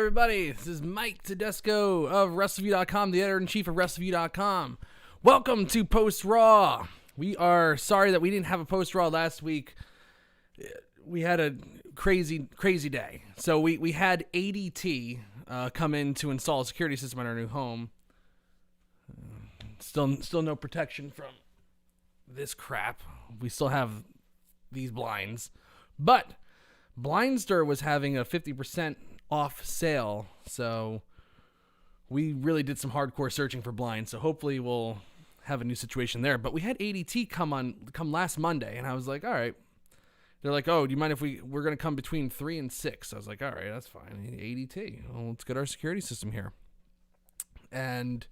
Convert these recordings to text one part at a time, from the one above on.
everybody. This is Mike Tedesco of Wrestleview.com, the editor-in-chief of Wrestleview.com. Welcome to Post Raw. We are sorry that we didn't have a Post Raw last week. We had a crazy day. So we had ADT come in to install a security system in our new home. Still no protection from this crap. We still have these blinds. But Blindster was having a 50% off sale, so we really did some hardcore searching for blinds. So hopefully we'll have a new situation there. But we had ADT come last Monday, and I was like, all right. They're like, oh, do you mind if we're going to come between 3 and 6? I was like, all right, that's fine. ADT. Well, let's get our security system here. And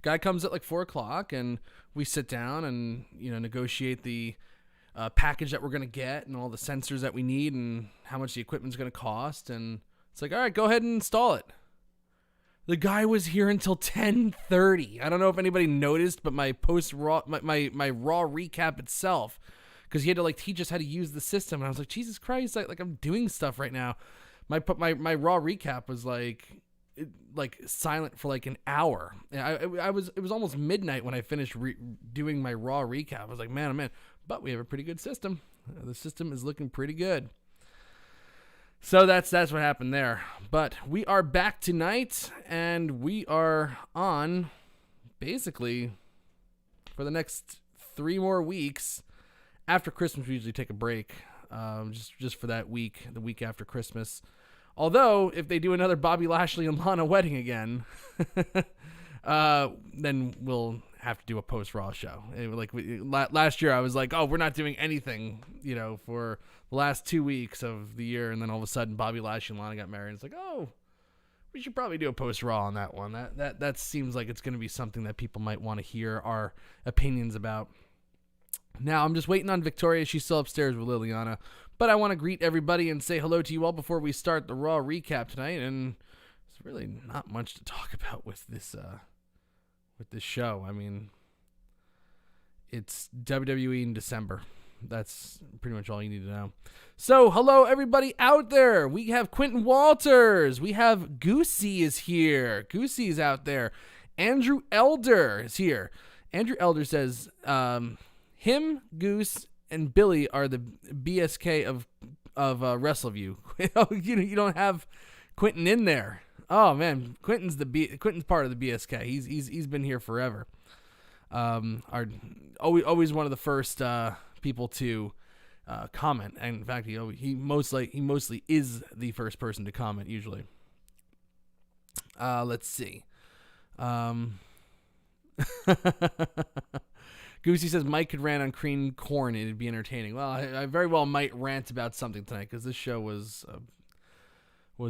guy comes at like 4 o'clock, and we sit down and, negotiate the package that we're going to get and all the sensors that we need and how much the equipment's going to cost. And it's like, all right, go ahead and install it. The guy was here until 10:30. I don't know if anybody noticed, but my post-raw, my Raw recap itself, because he had to like teach us how to use the system. And I was like, Jesus Christ, like I'm doing stuff right now. My Raw recap was like silent for like an hour. It was almost midnight when I finished doing my Raw recap. I was like, man, oh man. But we have a pretty good system. The system is looking pretty good. So that's what happened there. But we are back tonight, and we are on basically for the next 3 more weeks. After Christmas, we usually take a break, just for that week, the week after Christmas. Although, if they do another Bobby Lashley and Lana wedding again, then we'll have to do a post-Raw show. Last year, I was like, oh, we're not doing anything, for the last 2 weeks of the year. And then all of a sudden, Bobby Lashley and Lana got married. It's like, oh, we should probably do a post-Raw on that one. That seems like it's going to be something that people might want to hear our opinions about. Now, I'm just waiting on Victoria. She's still upstairs with Liliana. But I want to greet everybody and say hello to you all before we start the Raw recap tonight. And there's really not much to talk about with this show. I mean, it's WWE in December. That's pretty much all you need to know. So, hello everybody out there. We have Quentin Walters. We have Goosey is here. Goosey's out there. Andrew Elder is here. Andrew Elder says, him, Goose, and Billy are the BSK of Wrestleview. You don't have Quentin in there. Oh man, Quentin's part of the BSK. He's been here forever. Always one of the first people to comment. And in fact, he mostly is the first person to comment usually. Let's see. Goosey says Mike could rant on cream corn and it'd be entertaining. Well, I very well might rant about something tonight because this show was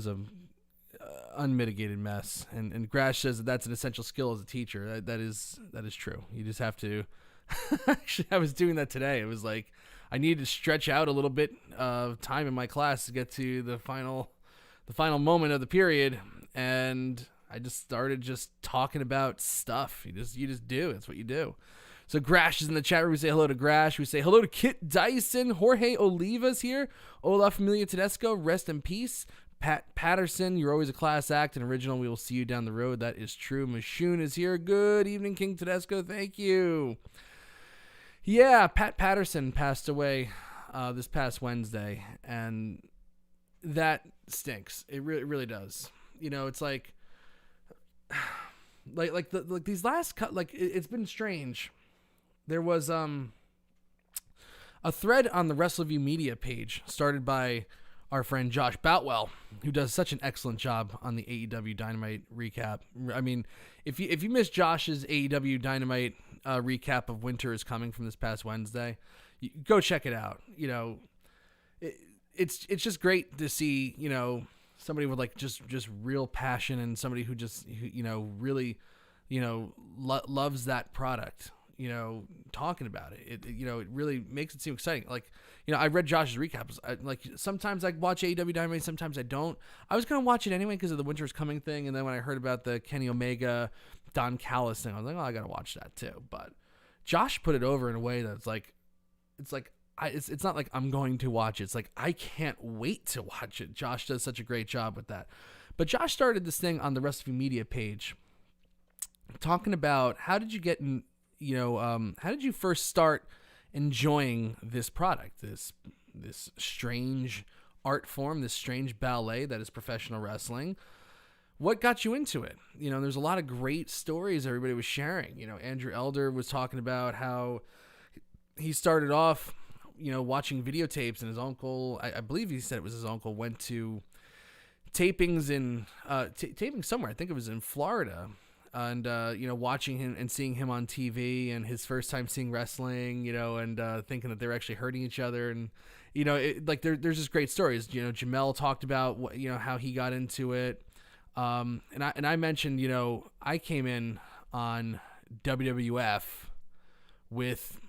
a unmitigated mess. And Grash says that's an essential skill as a teacher. That is true. You just have to. Actually, I was doing that today. It was like I needed to stretch out a little bit of time in my class to get to the final moment of the period, and I just started just talking about stuff. You just do. That's what you do. So Grash is in the chat room. We say hello to Grash. We say hello to Kit Dyson. Jorge Oliva's here. Ola Familia Tedesco, rest in peace. Pat Patterson, you're always a class act and original. We will see you down the road. That is true. Mashoon is here. Good evening, King Tedesco. Thank you. Yeah, Pat Patterson passed away this past Wednesday, and that stinks. It really does. It's like these last it's been strange. There was a thread on the Wrestleview media page started by our friend Josh Boutwell, who does such an excellent job on the AEW Dynamite recap. I mean, if you missed Josh's AEW Dynamite recap of Winter is Coming from this past Wednesday, go check it out. It's just great to see somebody with like just real passion and somebody who really loves that product. Talking about it. It really makes it seem exciting. Like, I read Josh's recaps. Sometimes I watch AEW Dynamite, sometimes I don't. I was going to watch it anyway because of the Winter's Coming thing, and then when I heard about the Kenny Omega, Don Callis thing, I was like, oh, I got to watch that too. But Josh put it over in a way that's like, it's not like I'm going to watch it. It's like, I can't wait to watch it. Josh does such a great job with that. But Josh started this thing on the Wrestleview media page talking about how did you get in, how did you first start enjoying this product, this strange art form, this strange ballet that is professional wrestling. What got you into it? There's a lot of great stories everybody was sharing. Andrew Elder was talking about how he started off, watching videotapes, and his uncle, I believe he said it was his uncle, went to tapings in taping somewhere. I think it was in Florida. And, watching him and seeing him on TV, and his first time seeing wrestling, and thinking that they were actually hurting each other. And, there's just great stories. Jamel talked about what, how he got into it. And I mentioned, I came in on WWF with,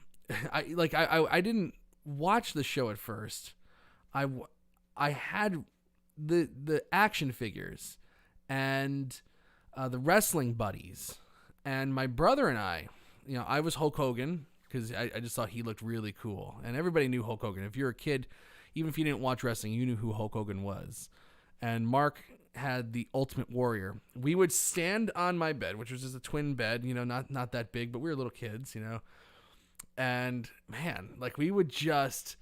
I didn't watch the show at first. I had the action figures and the wrestling buddies, and my brother and I was Hulk Hogan because I just thought he looked really cool, and everybody knew Hulk Hogan. If you're a kid, even if you didn't watch wrestling, you knew who Hulk Hogan was. And Mark had the Ultimate Warrior. We would stand on my bed, which was just a twin bed, not that big, but we were little kids, and man, we would just,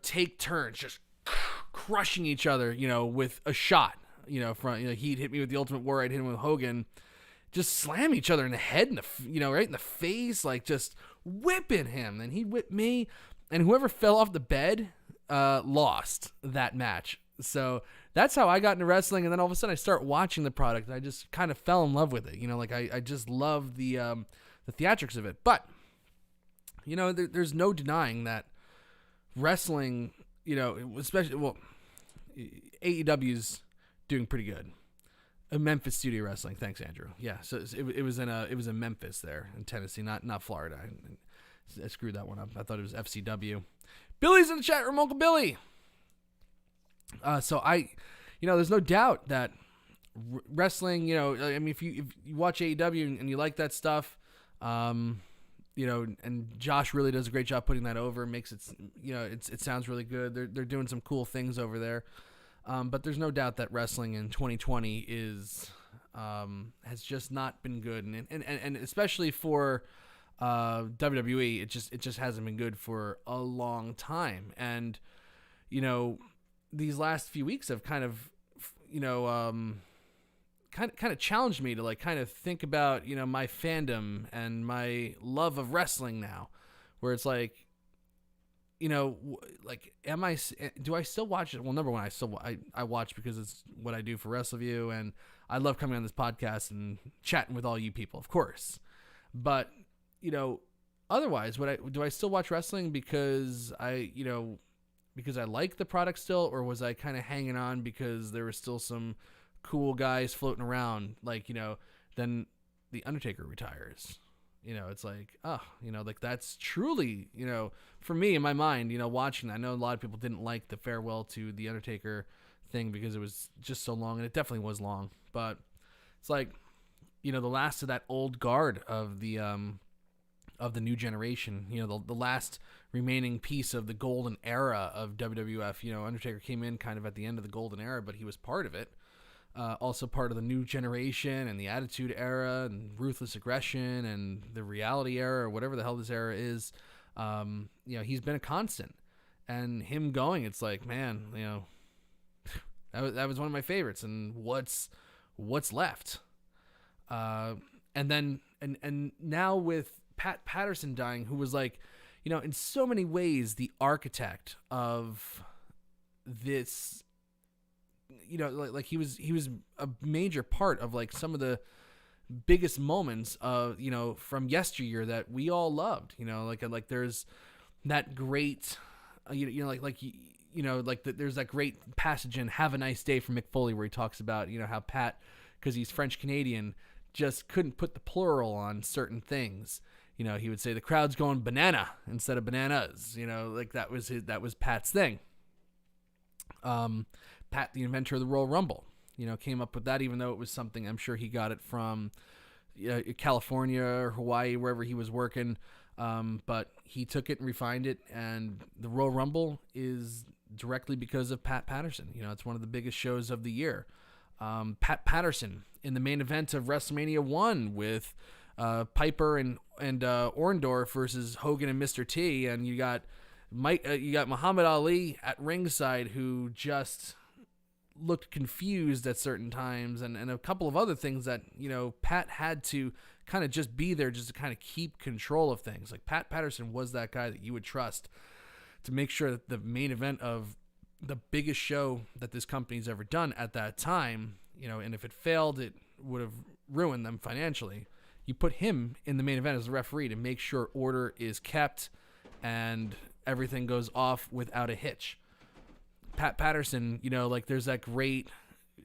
take turns just crushing each other, with a shot. He'd hit me with the Ultimate Warrior, I'd hit him with Hogan, just slam each other in the head, right in the face, just whipping him. And he'd whip me, and whoever fell off the bed lost that match. So that's how I got into wrestling. And then all of a sudden I start watching the product, and I just kind of fell in love with it. I just love the theatrics of it. But, there's no denying that wrestling, especially, AEW's doing pretty good. Memphis Studio Wrestling. Thanks, Andrew. Yeah, so it was in Memphis there in Tennessee, not Florida. I screwed that one up. I thought it was FCW. Billy's in the chat room, Uncle Billy. So there's no doubt that wrestling, if you watch AEW and you like that stuff, and Josh really does a great job putting that over, makes it, it sounds really good. They're doing some cool things over there. But there's no doubt that wrestling in 2020 has just not been good, and especially for WWE, it just hasn't been good for a long time. And these last few weeks have kind of challenged me to kind of think about my fandom and my love of wrestling now, where it's do I still watch it? Well, number one, I watch because it's what I do for Wrestleview, and I love coming on this podcast and chatting with all you people, of course. But, otherwise, do I still watch wrestling because I like the product still, or was I kind of hanging on because there were still some cool guys floating around, then The Undertaker retires. It's that's truly, for me in my mind, watching, I know a lot of people didn't like the farewell to The Undertaker thing because it was just so long, and it definitely was long, but it's the last of that old guard of the new generation, the last remaining piece of the golden era of WWF. Undertaker came in kind of at the end of the golden era, but he was part of it. Also part of the new generation and the attitude era and ruthless aggression and the reality era, or whatever the hell this era is. He's been a constant, and him going, it's man, that was one of my favorites, and what's left? And then, and now with Pat Patterson dying, who was in so many ways the architect of this, he was a major part of some of the biggest moments of, from yesteryear that we all loved, there's that great, there's that great passage in Have a Nice Day from Mick Foley where he talks about, how Pat, because he's French Canadian, just couldn't put the plural on certain things. He would say the crowd's going banana instead of bananas, that was Pat's thing. Pat, the inventor of the Royal Rumble, came up with that, even though it was something, I'm sure he got it from California or Hawaii, wherever he was working. But he took it and refined it, and the Royal Rumble is directly because of Pat Patterson. It's one of the biggest shows of the year. Pat Patterson in the main event of WrestleMania 1 with Piper and Orndorff versus Hogan and Mr. T, and you got Muhammad Ali at ringside, who just looked confused at certain times, and a couple of other things that Pat had to kind of just be there just to kind of keep control of things. Like, Pat Patterson was that guy that you would trust to make sure that the main event of the biggest show that this company's ever done at that time, and if it failed, it would have ruined them financially. You put him in the main event as a referee to make sure order is kept and everything goes off without a hitch. Pat Patterson, there's that great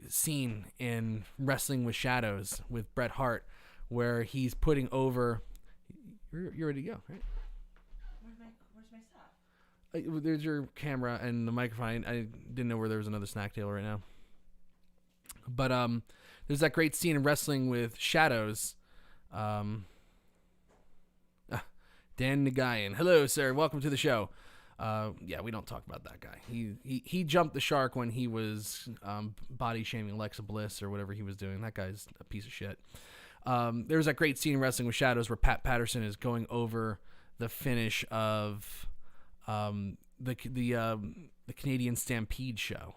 scene in Wrestling with Shadows with Bret Hart where he's putting over. You're ready to go, right? Where's my stuff? There's your camera and the microphone. I didn't know where there was another snack table right now. But there's that great scene in Wrestling with Shadows. Dan Nagayan. Hello, sir. Welcome to the show. We don't talk about that guy. He jumped the shark when he was body shaming Alexa Bliss or whatever he was doing. That guy's a piece of shit. There's that great scene in Wrestling with Shadows where Pat Patterson is going over the finish of the Canadian Stampede show,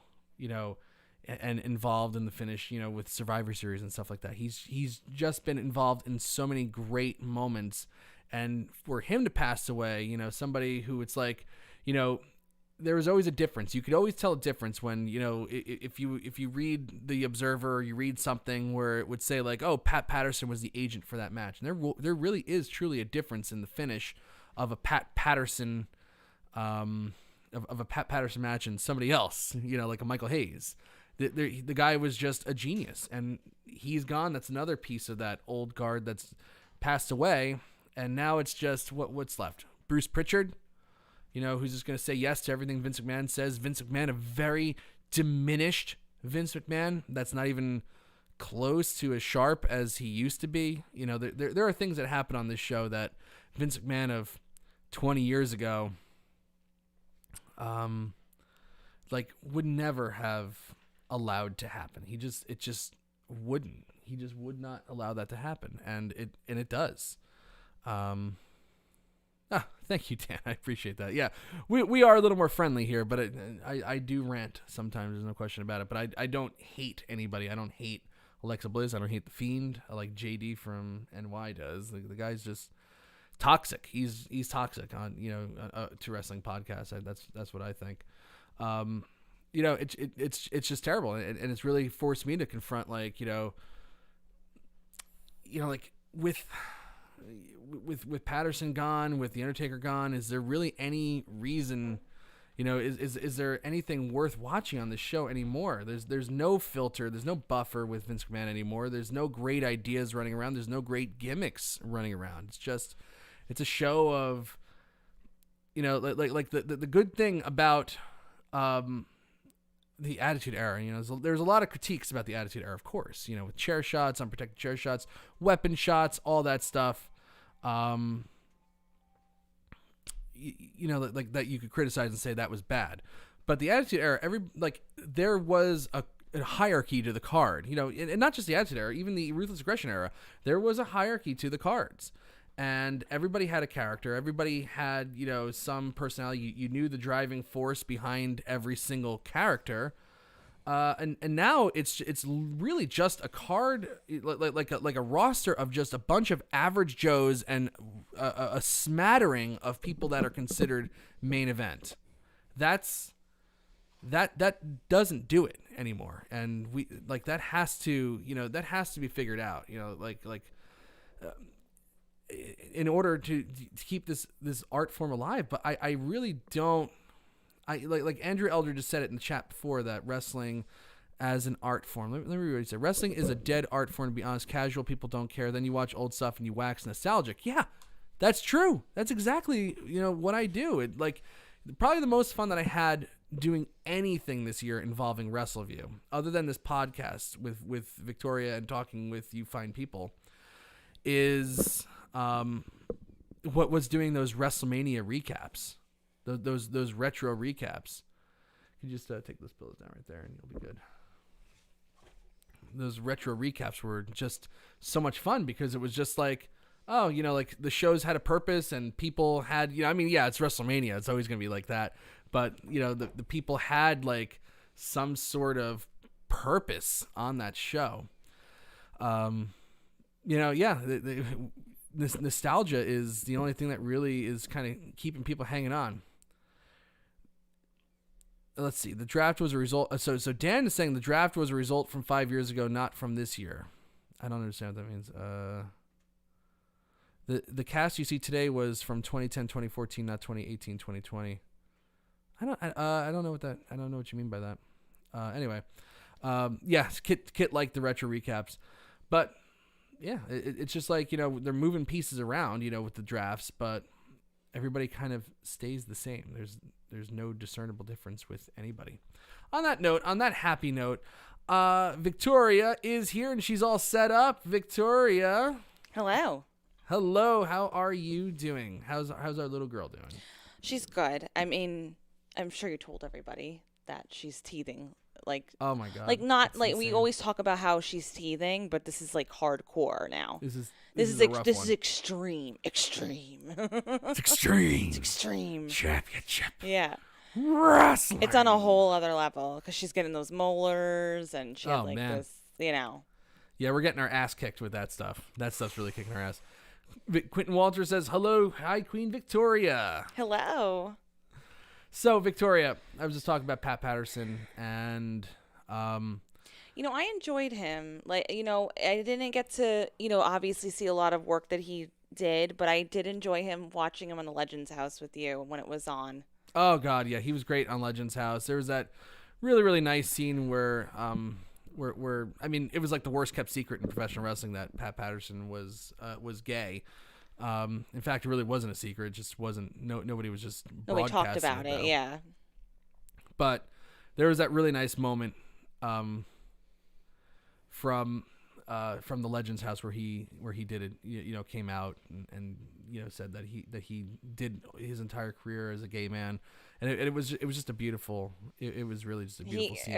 and involved in the finish, with Survivor Series and stuff like that. He's just been involved in so many great moments, and for him to pass away, somebody who it's like, there was always a difference. You could always tell a difference when, if you read The Observer, or you read something where it would say like, oh, Pat Patterson was the agent for that match. And there really is truly a difference in the finish of a Pat Patterson, of a Pat Patterson match and somebody else, like a Michael Hayes. The guy was just a genius, and he's gone. That's another piece of that old guard that's passed away. And now it's just what's left. Bruce Pritchard, who's just going to say yes to everything Vince McMahon says. Vince McMahon, a very diminished Vince McMahon. That's not even close to as sharp as he used to be. There are things that happen on this show that Vince McMahon of 20 years ago, would never have allowed to happen. It just wouldn't. He just would not allow that to happen, and it does. Thank you, Dan. I appreciate that. Yeah, we are a little more friendly here, but I do rant sometimes. There's no question about it. But I don't hate anybody. I don't hate Alexa Bliss. I don't hate the Fiend like JD from NY does. The guy's just toxic. He's toxic on to wrestling podcasts. That's what I think. It's just terrible, and it's really forced me to confront like with Patterson gone, with The Undertaker gone, is there really any reason, is there anything worth watching on this show anymore? There's no filter, there's no buffer with Vince McMahon anymore. There's no great ideas running around. There's no great gimmicks running around. It's a show of, like the good thing about the Attitude Era, there's a lot of critiques about the Attitude Era, of course, with chair shots, unprotected chair shots, weapon shots, all that stuff. Like that you could criticize and say that was bad. But the Attitude Era, there was a hierarchy to the card, and not just the Attitude Era, even the Ruthless Aggression Era, there was a hierarchy to the cards. And everybody had a character. Everybody had, some personality. You knew the driving force behind every single character. And now it's really just a card, like a roster of just a bunch of average Joes and a smattering of people that are considered main event. That doesn't do it anymore. And that has to be figured out. In order to keep this art form alive. But I really don't. Like Andrew Elder just said it in the chat before, that wrestling as an art form. Let me read what he said. Wrestling is a dead art form, to be honest. Casual people don't care. Then you watch old stuff and you wax nostalgic. Yeah, that's true. That's exactly what I do. Probably the most fun that I had doing anything this year involving Wrestleview, other than this podcast with Victoria and talking with you fine people, is what was doing those WrestleMania recaps, those retro recaps. You just take those pillows down right there, and you'll be good. Those retro recaps were just so much fun because it was just like, oh, like the shows had a purpose and people had, it's WrestleMania. It's always going to be like that. But, the people had like some sort of purpose on that show. This nostalgia is the only thing that really is kind of keeping people hanging on. Let's see. The draft was a result. So Dan is saying the draft was a result from 5 years ago, not from this year. I don't understand what that means. The cast you see today was from 2010, 2014, not 2018, 2020. I don't know what you mean by that. Anyway, yes, Kit liked the retro recaps, but yeah, it's just like, they're moving pieces around, with the drafts, but everybody kind of stays the same. There's no discernible difference with anybody. On that happy note, Victoria is here and she's all set up. Victoria. Hello. Hello. How are you doing? How's our little girl doing? She's good. I mean, I'm sure you told everybody that she's teething. Like, oh my God. Like, not that's like insane. We always talk about how she's teething, but this is like hardcore now. This is extreme. It's extreme. It's extreme. Championship. Yeah. Wrestling. It's on a whole other level because she's getting those molars and she had this, Yeah, we're getting our ass kicked with that stuff. That stuff's really kicking our ass. Quentin Walter says, hello. Hi, Queen Victoria. Hello. So, Victoria, I was just talking about Pat Patterson and... I enjoyed him. Like, I didn't get to, obviously see a lot of work that he did, but I did enjoy him watching him on the Legends House with you when it was on. Oh, God, yeah. He was great on Legends House. There was that really, really nice scene where it was like the worst kept secret in professional wrestling that Pat Patterson was gay. In fact, it really wasn't a secret. It just wasn't. Nobody was just broadcasting. We talked about it, yeah. But there was that really nice moment from the Legends House where he did it. Came out and said that he did his entire career as a gay man, and it was just a beautiful. It was really just a beautiful scene.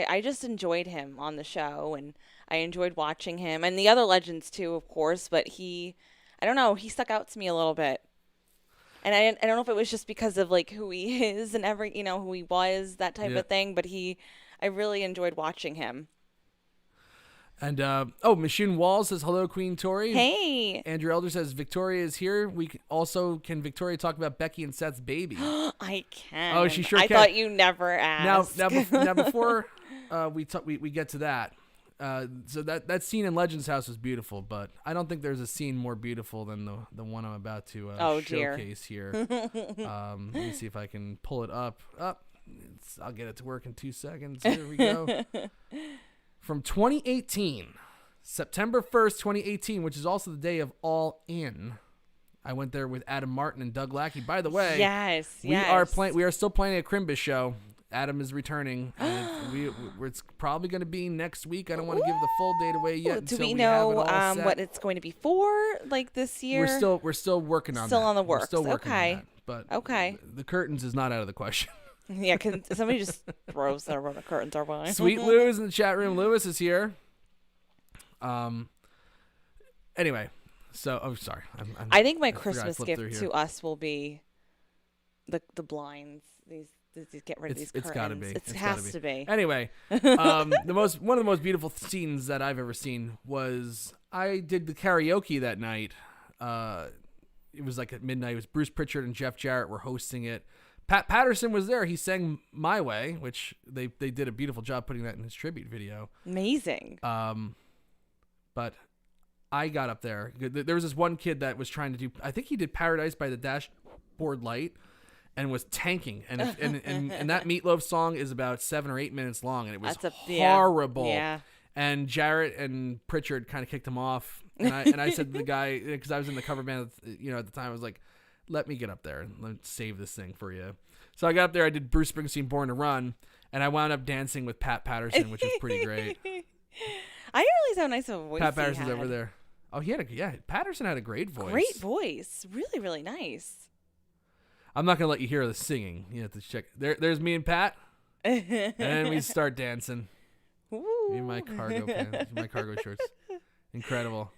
I just enjoyed him on the show, and I enjoyed watching him and the other legends too, of course. But I don't know, he stuck out to me a little bit. And I don't know if it was just because of like who he is and who he was, that type of thing, but I really enjoyed watching him. And Machine Wall says hello, Queen Tori. Hey. Andrew Elder says Victoria is here. Can Victoria talk about Becky and Seth's baby? I can. Oh, she sure can. I thought you never asked. Now before we get to that. So that scene in Legends House was beautiful, but I don't think there's a scene more beautiful than the one I'm about to showcase here. Let me see if I can pull it up. I'll get it to work in 2 seconds. Here we go. From 2018, September 1st, 2018, which is also the day of All In. I went there with Adam Martin and Doug Lackey. By the way, we are still playing a Crimbus show. Adam is returning. And it's probably going to be next week. I don't want to give the full date away yet. Do we know what it's going to be for? Like this year? We're still working on that. Still on the works. We're still working on that. But okay. The curtains is not out of the question. Yeah, can somebody just throws the curtains our way? Sweet Lou is in the chat room. Lewis is here. Anyway, so sorry. I think my Christmas gift to us will be the blinds. These get rid of these curtains. It's gotta be. It has to be. Anyway, one of the most beautiful scenes that I've ever seen was I did the karaoke that night. It was like at midnight. It was Bruce Pritchard and Jeff Jarrett were hosting it. Pat Patterson was there. He sang My Way, which they did a beautiful job putting that in his tribute video. Amazing. But I got up there. There was this one kid that was trying to do, I think he did Paradise by the Dashboard Light and was tanking. And and that Meatloaf song is about 7 or 8 minutes long, and it was horrible. Yeah. And Jarrett and Pritchard kind of kicked him off. And I said to the guy, because I was in the cover band, at the time, I was like, let me get up there and let's save this thing for you. So I got up there. I did Bruce Springsteen, Born to Run, and I wound up dancing with Pat Patterson, which was pretty great. I didn't realize how nice of a voice Pat Patterson's he had. over there. Oh, Patterson had a great voice. Great voice. Really, really nice. I'm not gonna let you hear the singing. You have to check. There's me and Pat, and then we start dancing. Ooh. Me and my cargo pants, my cargo shorts. Incredible.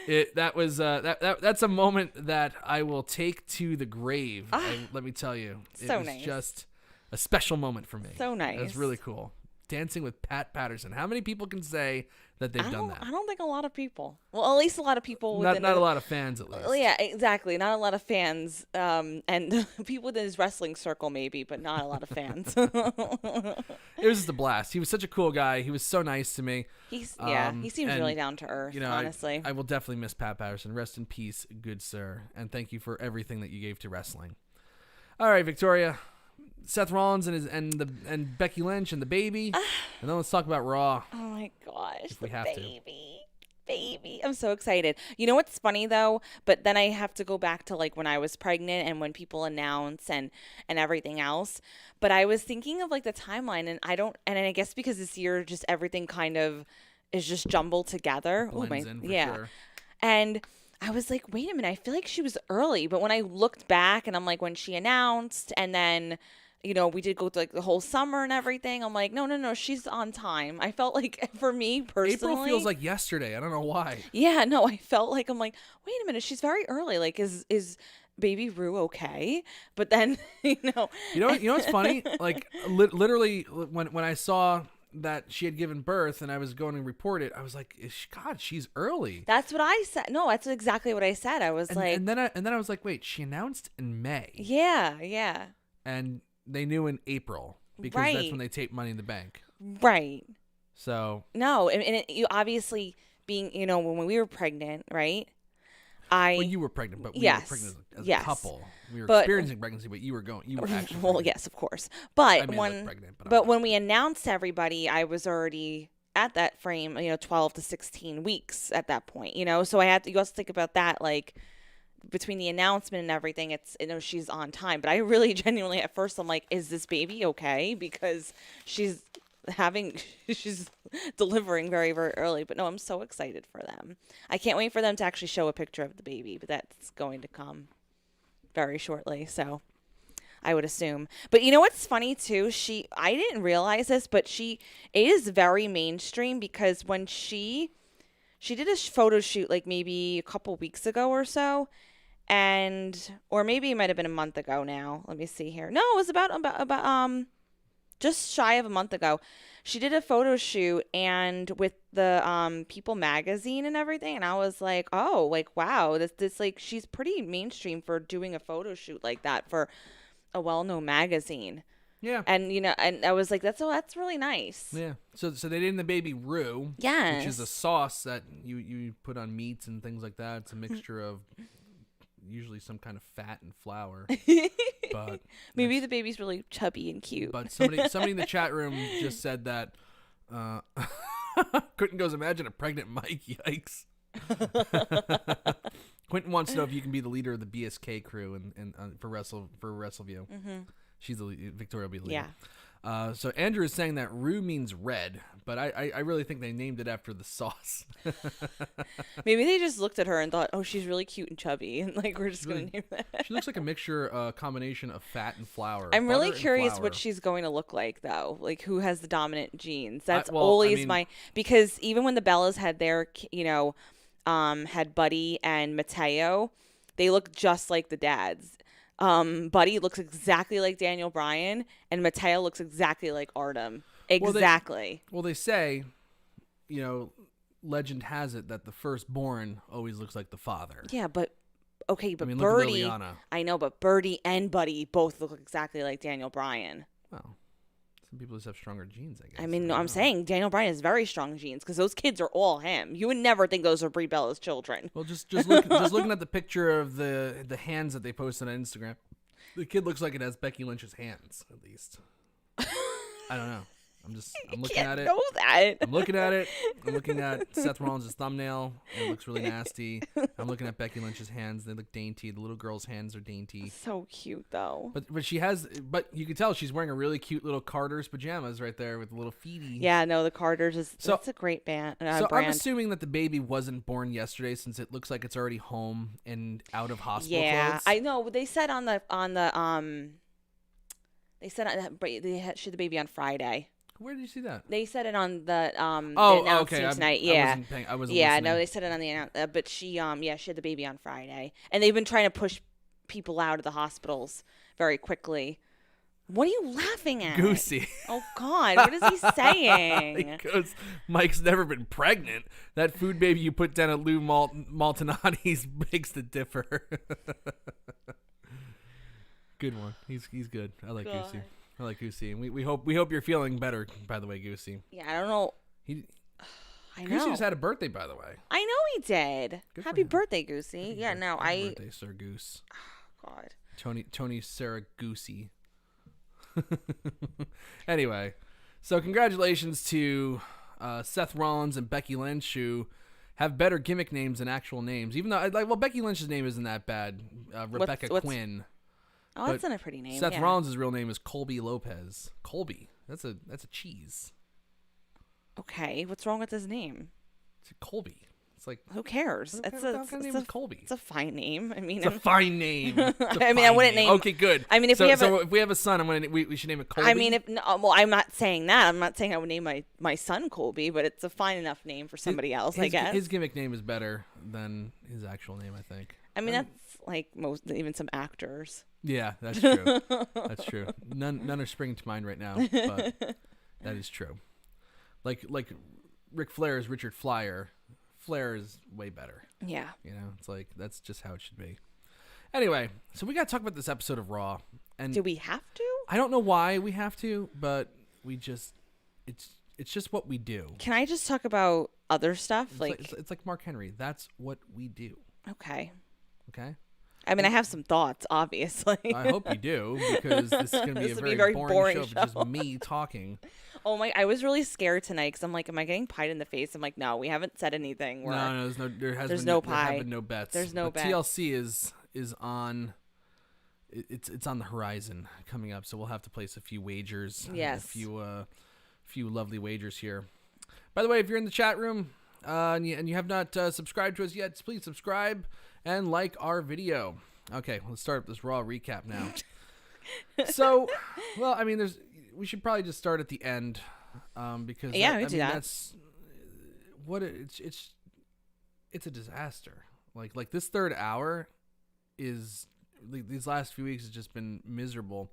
That's a moment that I will take to the grave. Let me tell you, it So was nice. just a special moment for me. So nice. It was really cool. Dancing with Pat Patterson. How many people can say that they've done that? I don't think a lot of people. Well, at least a lot of people. Not a lot of fans, at least. Well, yeah, exactly. Not a lot of fans, and people within his wrestling circle maybe, but not a lot of fans. It was just a blast. He was such a cool guy. He was so nice to me. He seems really down to earth. Honestly, I will definitely miss Pat Patterson. Rest in peace, good sir, and thank you for everything that you gave to wrestling. All right, Victoria. Seth Rollins and Becky Lynch and the baby, and then let's talk about Raw. Oh my gosh, if we the have baby! I'm so excited. You know what's funny though? But then I have to go back to like when I was pregnant and when people announce and everything else. But I was thinking of like the timeline, and I guess because this year just everything kind of is just jumbled together. Blends in for sure. And I was like, wait a minute, I feel like she was early. But when I looked back and I'm like, when she announced and then, we did go through like the whole summer and everything. I'm like, no, she's on time. I felt like for me personally. April feels like yesterday. I don't know why. Yeah, no, I felt like I'm like, wait a minute, she's very early. Like, is Baby Rue okay? But then, You know what's funny? Like literally when I saw that she had given birth and I was going to report it, I was like, God, she's early. That's what I said. No, that's exactly what I said. I was and then I was like, wait, she announced in May. Yeah. And they knew in April because that's when they taped Money in the Bank. Right. So no, and you obviously being, when we were pregnant, right? Well, you were pregnant, but we were pregnant as a couple. We were experiencing pregnancy, but you were actually well, pregnant. Yes, of course. But pregnant, when we announced to everybody, I was already at that frame, 12 to 16 weeks at that point, So you also think about that, like between the announcement and everything, it's, she's on time. But I really genuinely at first I'm like, is this baby okay? Because she's delivering very, very early. But no, I'm so excited for them. I can't wait for them to actually show a picture of the baby, but that's going to come very shortly. So I would assume. But you know what's funny too? I didn't realize this, but it is very mainstream because when she did a photo shoot like maybe a couple weeks ago or so, or maybe it might have been a month ago now. Let me see here. No, it was about just shy of a month ago. She did a photo shoot and with the People magazine and everything, and I was like, oh, like wow, this like she's pretty mainstream for doing a photo shoot like that for a well-known magazine. Yeah. And and I was like, that's really nice. Yeah. So they named the baby Rue. Yes. Which is a sauce that you put on meats and things like that. It's a mixture of usually some kind of fat and flour. But maybe the baby's really chubby and cute. But somebody in the chat room just said that Quentin goes, imagine a pregnant Mike. Yikes. Quentin wants to know if you can be the leader of the BSK crew and for Wrestleview. Mm-hmm. She's the lead, Victoria will be the leader. Yeah. So Andrew is saying that Rue means red, but I really think they named it after the sauce. Maybe they just looked at her and thought, oh, she's really cute and chubby, and like we're just going to name that. She looks like a combination of fat and flour. I'm really curious what she's going to look like, though. Like, who has the dominant genes? That's always because even when the Bellas had their, had Buddy and Mateo, they look just like the dads. Buddy looks exactly like Daniel Bryan, and Mateo looks exactly like Artem. Exactly. Well, they say, legend has it that the firstborn always looks like the father. Yeah, but okay, but Birdie, I know, but Birdie and Buddy both look exactly like Daniel Bryan. Well, some people just have stronger genes, I guess. I mean, I'm saying Daniel Bryan has very strong genes because those kids are all him. You would never think those are Brie Bellas' children. Well, just looking at the picture of the hands that they posted on Instagram, the kid looks like it has Becky Lynch's hands, at least. I don't know. I'm looking at it. Know that. I'm looking at it. I'm looking at Seth Rollins' thumbnail. It looks really nasty. I'm looking at Becky Lynch's hands. They look dainty. The little girl's hands are dainty. So cute though. But you can tell she's wearing a really cute little Carter's pajamas right there with the little feeties. Yeah, no, the Carter's that's a great brand. So I'm assuming that the baby wasn't born yesterday, since it looks like it's already home and out of hospital clothes. I know. They said they said they showed the baby on Friday. Where did you see that? They said it on the okay. tonight. Yeah, I wasn't yeah. listening. No, they said it on the but she she had the baby on Friday, and they've been trying to push people out of the hospitals very quickly. What are you laughing at? Goosey. Oh God, what is he saying? Because Mike's never been pregnant. That food baby you put down at Lou Maltinati's makes the differ. Good one. He's good. I like God. Goosey. I like Goosey, and we hope you're feeling better. By the way, Goosey. Yeah, I don't know. I know. Goosey just had a birthday, by the way. I know he did. Good for Happy him. birthday, Goosey. Yeah, no, Happy birthday, Sir Goose. Oh, God. Tony Sarah Goosey. Anyway, so congratulations to Seth Rollins and Becky Lynch, who have better gimmick names than actual names. Even though, Becky Lynch's name isn't that bad. Rebecca Quinn. Oh, that's not a pretty name. Seth Rollins' real name is Colby Lopez. Colby. That's a cheese. Okay, what's wrong with his name? It's Colby. It's like, who cares? It's Colby. It's a fine name. I mean, it's a fine name. I wouldn't name. Okay, good. I mean, if we have a son, we should name it Colby. I mean, I'm not saying that. I'm not saying I would name my son Colby, but it's a fine enough name for somebody else. I guess his gimmick name is better than his actual name, I think. I mean, that's like even some actors. Yeah, that's true. That's true. None are springing to mind right now, but that is true. Like Ric Flair is Richard Flyer. Flair is way better. Yeah. You know, it's like that's just how it should be. Anyway, so we got to talk about this episode of Raw. And do we have to? I don't know why we have to, but we just it's just what we do. Can I just talk about other stuff? It's like Mark Henry. That's what we do. Okay. Okay. I mean, I have some thoughts, obviously. I hope you do, because this is going to be a very boring show. It's just me talking. Oh my! I was really scared tonight because I'm like, am I getting pied in the face? I'm like, no, we haven't said anything. No, there has there's been no pie. pie. There have been no bets. There's no bet. TLC is on. It's on the horizon coming up, so we'll have to place a few wagers. Yes. A few lovely wagers here. By the way, if you're in the chat room and you have not subscribed to us yet, please subscribe and like our video. Okay, let's start this Raw recap now. So, well, I mean, we should probably just start at the end, because we do that. That's what it's a disaster. Like this third hour is these last few weeks has just been miserable.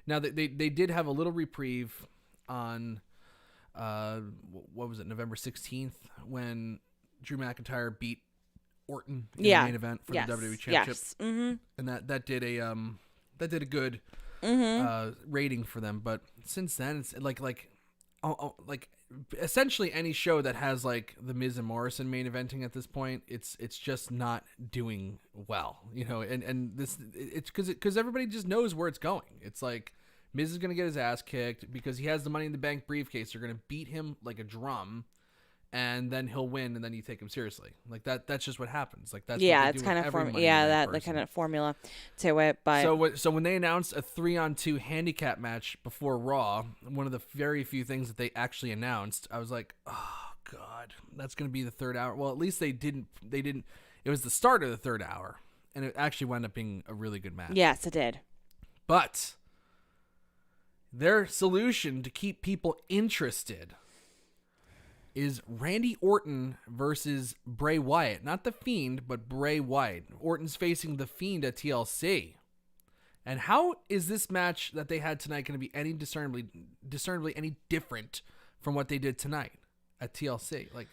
Now they did have a little reprieve on what was it, November 16th, when Drew McIntyre beat Orton in the main event for the WWE Championship. Yes. Mm-hmm. And that did a good rating for them. But since then, it's like essentially any show that has like the Miz and Morrison main eventing at this point, it's just not doing well, you know. And this it's because everybody just knows where it's going. It's like Miz is gonna get his ass kicked because he has the Money in the Bank briefcase. They're gonna beat him like a drum. And then he'll win, and then you take him seriously. Like that. That's just what happens. Like that's yeah, what it's do kind with of every the kind of formula to it. But so when they announced a 3-on-2 handicap match before Raw, one of the very few things that they actually announced, I was like, oh God, that's gonna be the third hour. Well, at least they didn't. It was the start of the third hour, and it actually wound up being a really good match. Yes, it did. But their solution to keep people interested is Randy Orton versus Bray Wyatt. Not the Fiend, but Bray Wyatt. Orton's facing the Fiend at TLC. And how is this match that they had tonight going to be any discernibly any different from what they did tonight at TLC? Like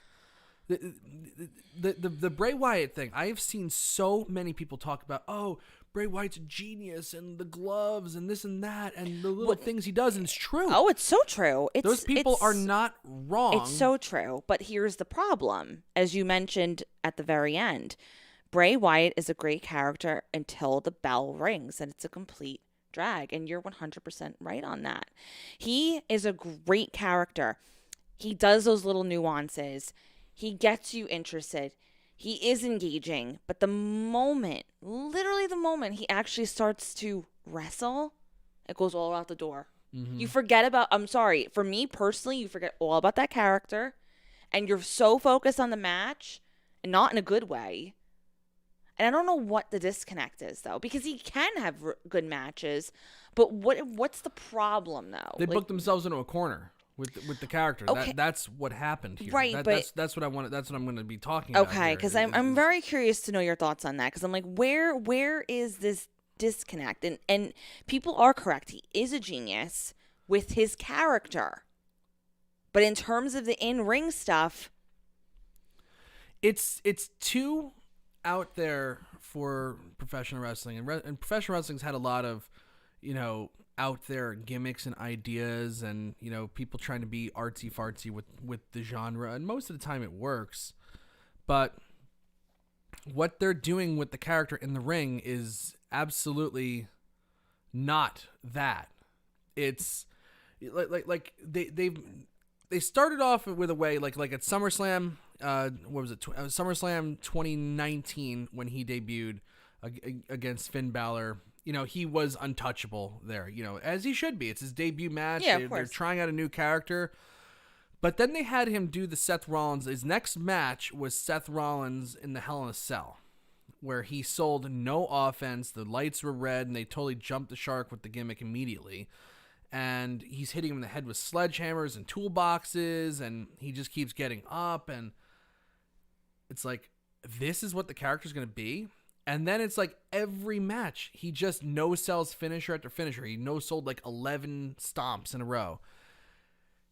the Bray Wyatt thing, I have seen so many people talk about, oh, Bray Wyatt's a genius, and the gloves, and this and that, and the little things he does, and it's true. Oh, it's so true. Those people are not wrong. It's so true. But here's the problem. As you mentioned at the very end, Bray Wyatt is a great character until the bell rings, and it's a complete drag, and you're 100% right on that. He is a great character. He does those little nuances. He gets you interested. He is engaging, but literally the moment he actually starts to wrestle, it goes all out the door. You forget about, I'm sorry, for me personally, you forget all about that character, and you're so focused on the match, and not in a good way. And I don't know what the disconnect is, though, because he can have good matches, but what's the problem, though? They booked themselves into a corner with the character. Okay. That's what happened here. Right, but that's what I want. That's what I'm going to be talking about. Okay, because I'm very curious to know your thoughts on that, because I'm like, where is this disconnect? And people are correct. He is a genius with his character, but in terms of the in-ring stuff, it's too out there for professional wrestling, and professional wrestling's had a lot of, out there gimmicks and ideas, and people trying to be artsy fartsy with the genre, and most of the time it works, but what they're doing with the character in the ring is absolutely not that. It's like they started off with a way like at SummerSlam. What was it? SummerSlam 2019 when he debuted against Finn Balor. He was untouchable there. As he should be. It's his debut match. Yeah, of course. They're trying out a new character. But then they had him do the Seth Rollins. His next match was Seth Rollins in the Hell in a Cell, where he sold no offense. The lights were red, and they totally jumped the shark with the gimmick immediately. And he's hitting him in the head with sledgehammers and toolboxes, and he just keeps getting up. And it's like, this is what the character's going to be? And then it's like every match, he just no-sells finisher after finisher. He no-sold like 11 stomps in a row.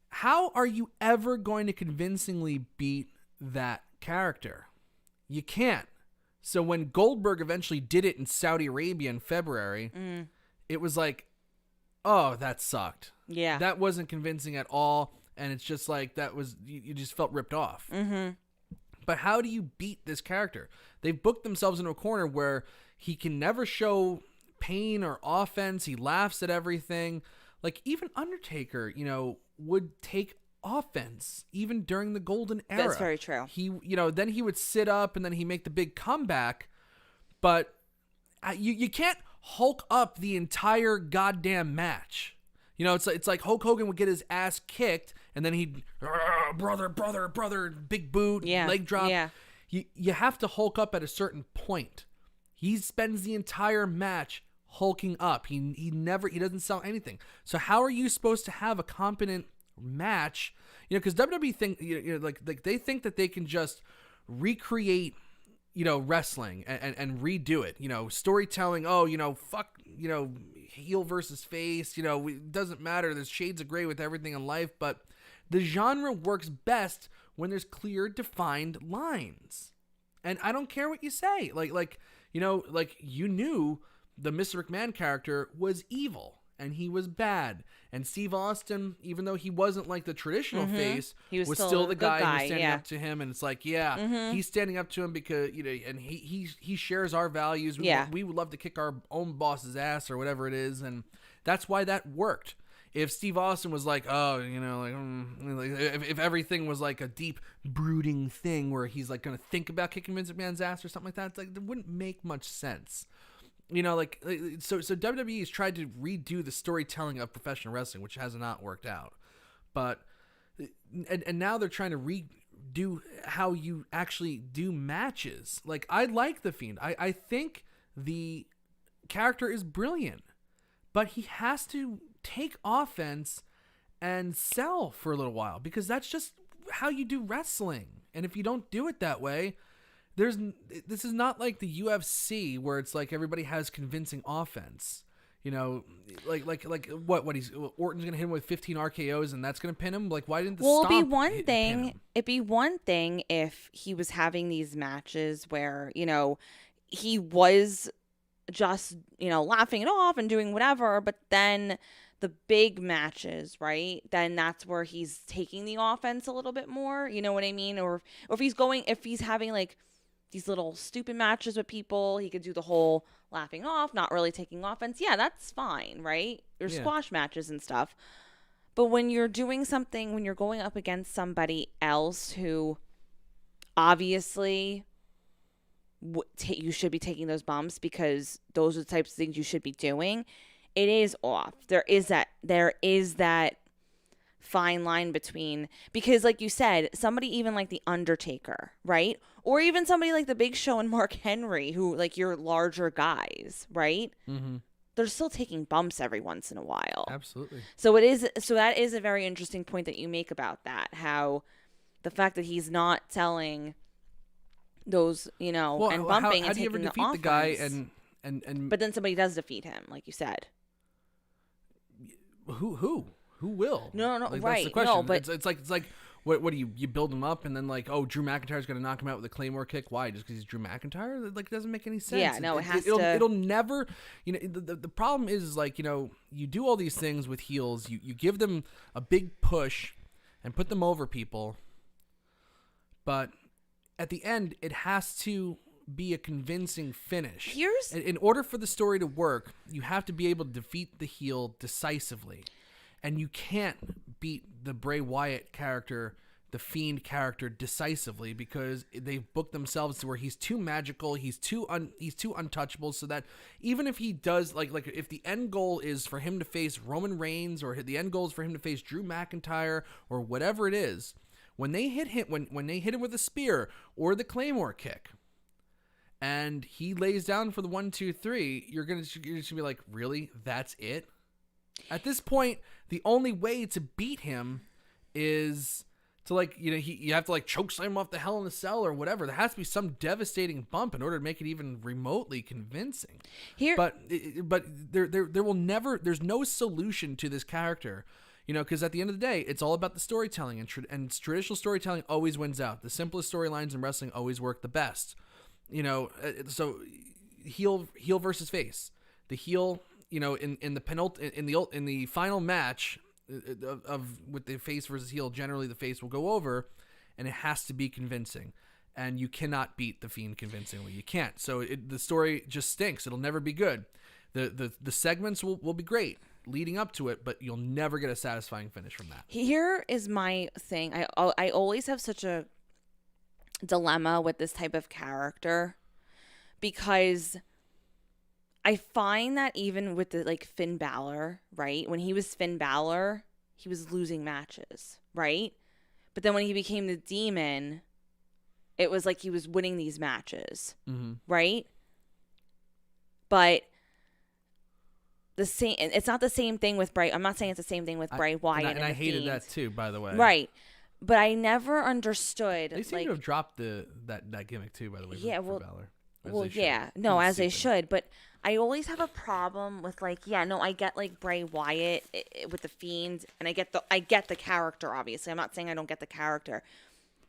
How are you ever going to convincingly beat that character? You can't. So when Goldberg eventually did it in Saudi Arabia in February, it was like, oh, that sucked. yeah. That wasn't convincing at all. And it's just like, you just felt ripped off. Mm-hmm. But how do you beat this character? They've booked themselves into a corner where he can never show pain or offense. He laughs at everything. Like, even Undertaker, would take offense even during the golden era. That's very true. He, then he would sit up and then he'd make the big comeback. But you can't Hulk up the entire goddamn match. It's like Hulk Hogan would get his ass kicked and then he'd, brother, big boot, leg drop. Yeah. You have to Hulk up at a certain point. He spends the entire match hulking up. He doesn't sell anything. So how are you supposed to have a competent match? Because WWE think like they think that they can just recreate wrestling and redo it. Storytelling. Oh, fuck. Heel versus face. It doesn't matter. There's shades of gray with everything in life, but the genre works best when there's clear, defined lines. And I don't care what you say. Like you knew the Mr. McMahon character was evil and he was bad. And Steve Austin, even though he wasn't like the traditional face, He was still still the a good guy who was guy, standing yeah. up to him. And it's like, he's standing up to him because, and he shares our values. We would love to kick our own boss's ass or whatever it is. And that's why that worked. If Steve Austin was like, if everything was like a deep brooding thing where he's like going to think about kicking Vince McMahon's ass or something like that, it's like, it wouldn't make much sense. So WWE has tried to redo the storytelling of professional wrestling, which has not worked out. But, and now they're trying to redo how you actually do matches. Like, I like The Fiend. I think the character is brilliant, but he has to take offense and sell for a little while because that's just how you do wrestling. And if you don't do it that way, this is not like the UFC where it's like everybody has convincing offense. Like Orton's gonna hit him with 15 RKOs and that's gonna pin him. Like, why didn't the Well, stomp it'd be one pin thing. him? It'd be one thing if he was having these matches where he was just laughing it off and doing whatever, but then the big matches, right? Then that's where he's taking the offense a little bit more. You know what I mean? Or if he's having like these little stupid matches with people. He could do the whole laughing off, not really taking offense. Yeah, that's fine, right? Or squash matches and stuff. But when you're doing something, when you're going up against somebody else who obviously you should be taking those bumps because those are the types of things you should be doing, it is off. There is that fine line between, because like you said, somebody even like the Undertaker, right? Or even somebody like the Big Show and Mark Henry, who like your larger guys, right? Mm-hmm. They're still taking bumps every once in a while. Absolutely. So that is a very interesting point that you make about that, how the fact that he's not selling those, and bumping how and do you taking ever defeat the the guy offense. and But then somebody does defeat him, like you said. Who will? No, like, right. That's the question. No, but it's like what do you build him up and then like, oh, Drew McIntyre's going to knock him out with a Claymore kick? Why? Just because he's Drew McIntyre? Like, it doesn't make any sense. Yeah, no, it'll never. The problem is like, you do all these things with heels. You give them a big push and put them over people, but at the end, it has to be a convincing finish. In order for the story to work, you have to be able to defeat the heel decisively. And you can't beat the Bray Wyatt character, the Fiend character, decisively because they've booked themselves to where he's too magical, he's too untouchable, so that even if he does like if the end goal is for him to face Roman Reigns or the end goal is for him to face Drew McIntyre or whatever it is, when they hit him when they hit him with a spear or the Claymore kick, and he lays down for the 1, 2, 3, you're just gonna be like, really? That's it? At this point, the only way to beat him is to you have to choke slam him off the Hell in a Cell or whatever. There has to be some devastating bump in order to make it even remotely convincing. But there will never. There's no solution to this character. Because at the end of the day, it's all about the storytelling, and traditional storytelling always wins out. The simplest storylines in wrestling always work the best. So heel versus face. The heel, in the final match with the face versus heel, generally the face will go over, and it has to be convincing. And you cannot beat the Fiend convincingly. You can't. So the story just stinks. It'll never be good. The segments will be great leading up to it, but you'll never get a satisfying finish from that. Here is my thing. I always have such a dilemma with this type of character because I find that even with the Finn Balor, right? When he was Finn Balor, he was losing matches, right? But then when he became the Demon, it was like he was winning these matches, right? But it's not the same thing with Bray. I'm not saying it's the same thing with Bray Wyatt. And I hated that too, by the way. Right. But I never understood. They seem to have dropped that gimmick too, by the way. Yeah, for Balor. As they should. But I always have a problem with I get Bray Wyatt with the Fiend, and I get the character. Obviously, I'm not saying I don't get the character,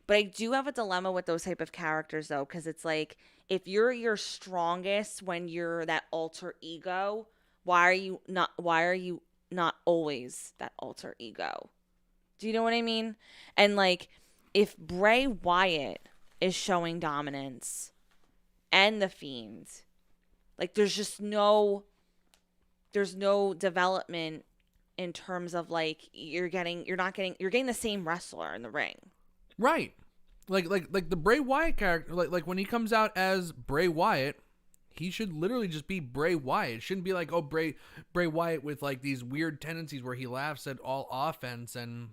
but I do have a dilemma with those type of characters though, because it's like if you're your strongest when you're that alter ego, why are you not always that alter ego? Do you know what I mean? And if Bray Wyatt is showing dominance and the Fiend, there's no development in terms of you're getting the same wrestler in the ring. Right. Like the Bray Wyatt character, when he comes out as Bray Wyatt, he should literally just be Bray Wyatt. It shouldn't be Bray Wyatt with these weird tendencies where he laughs at all offense and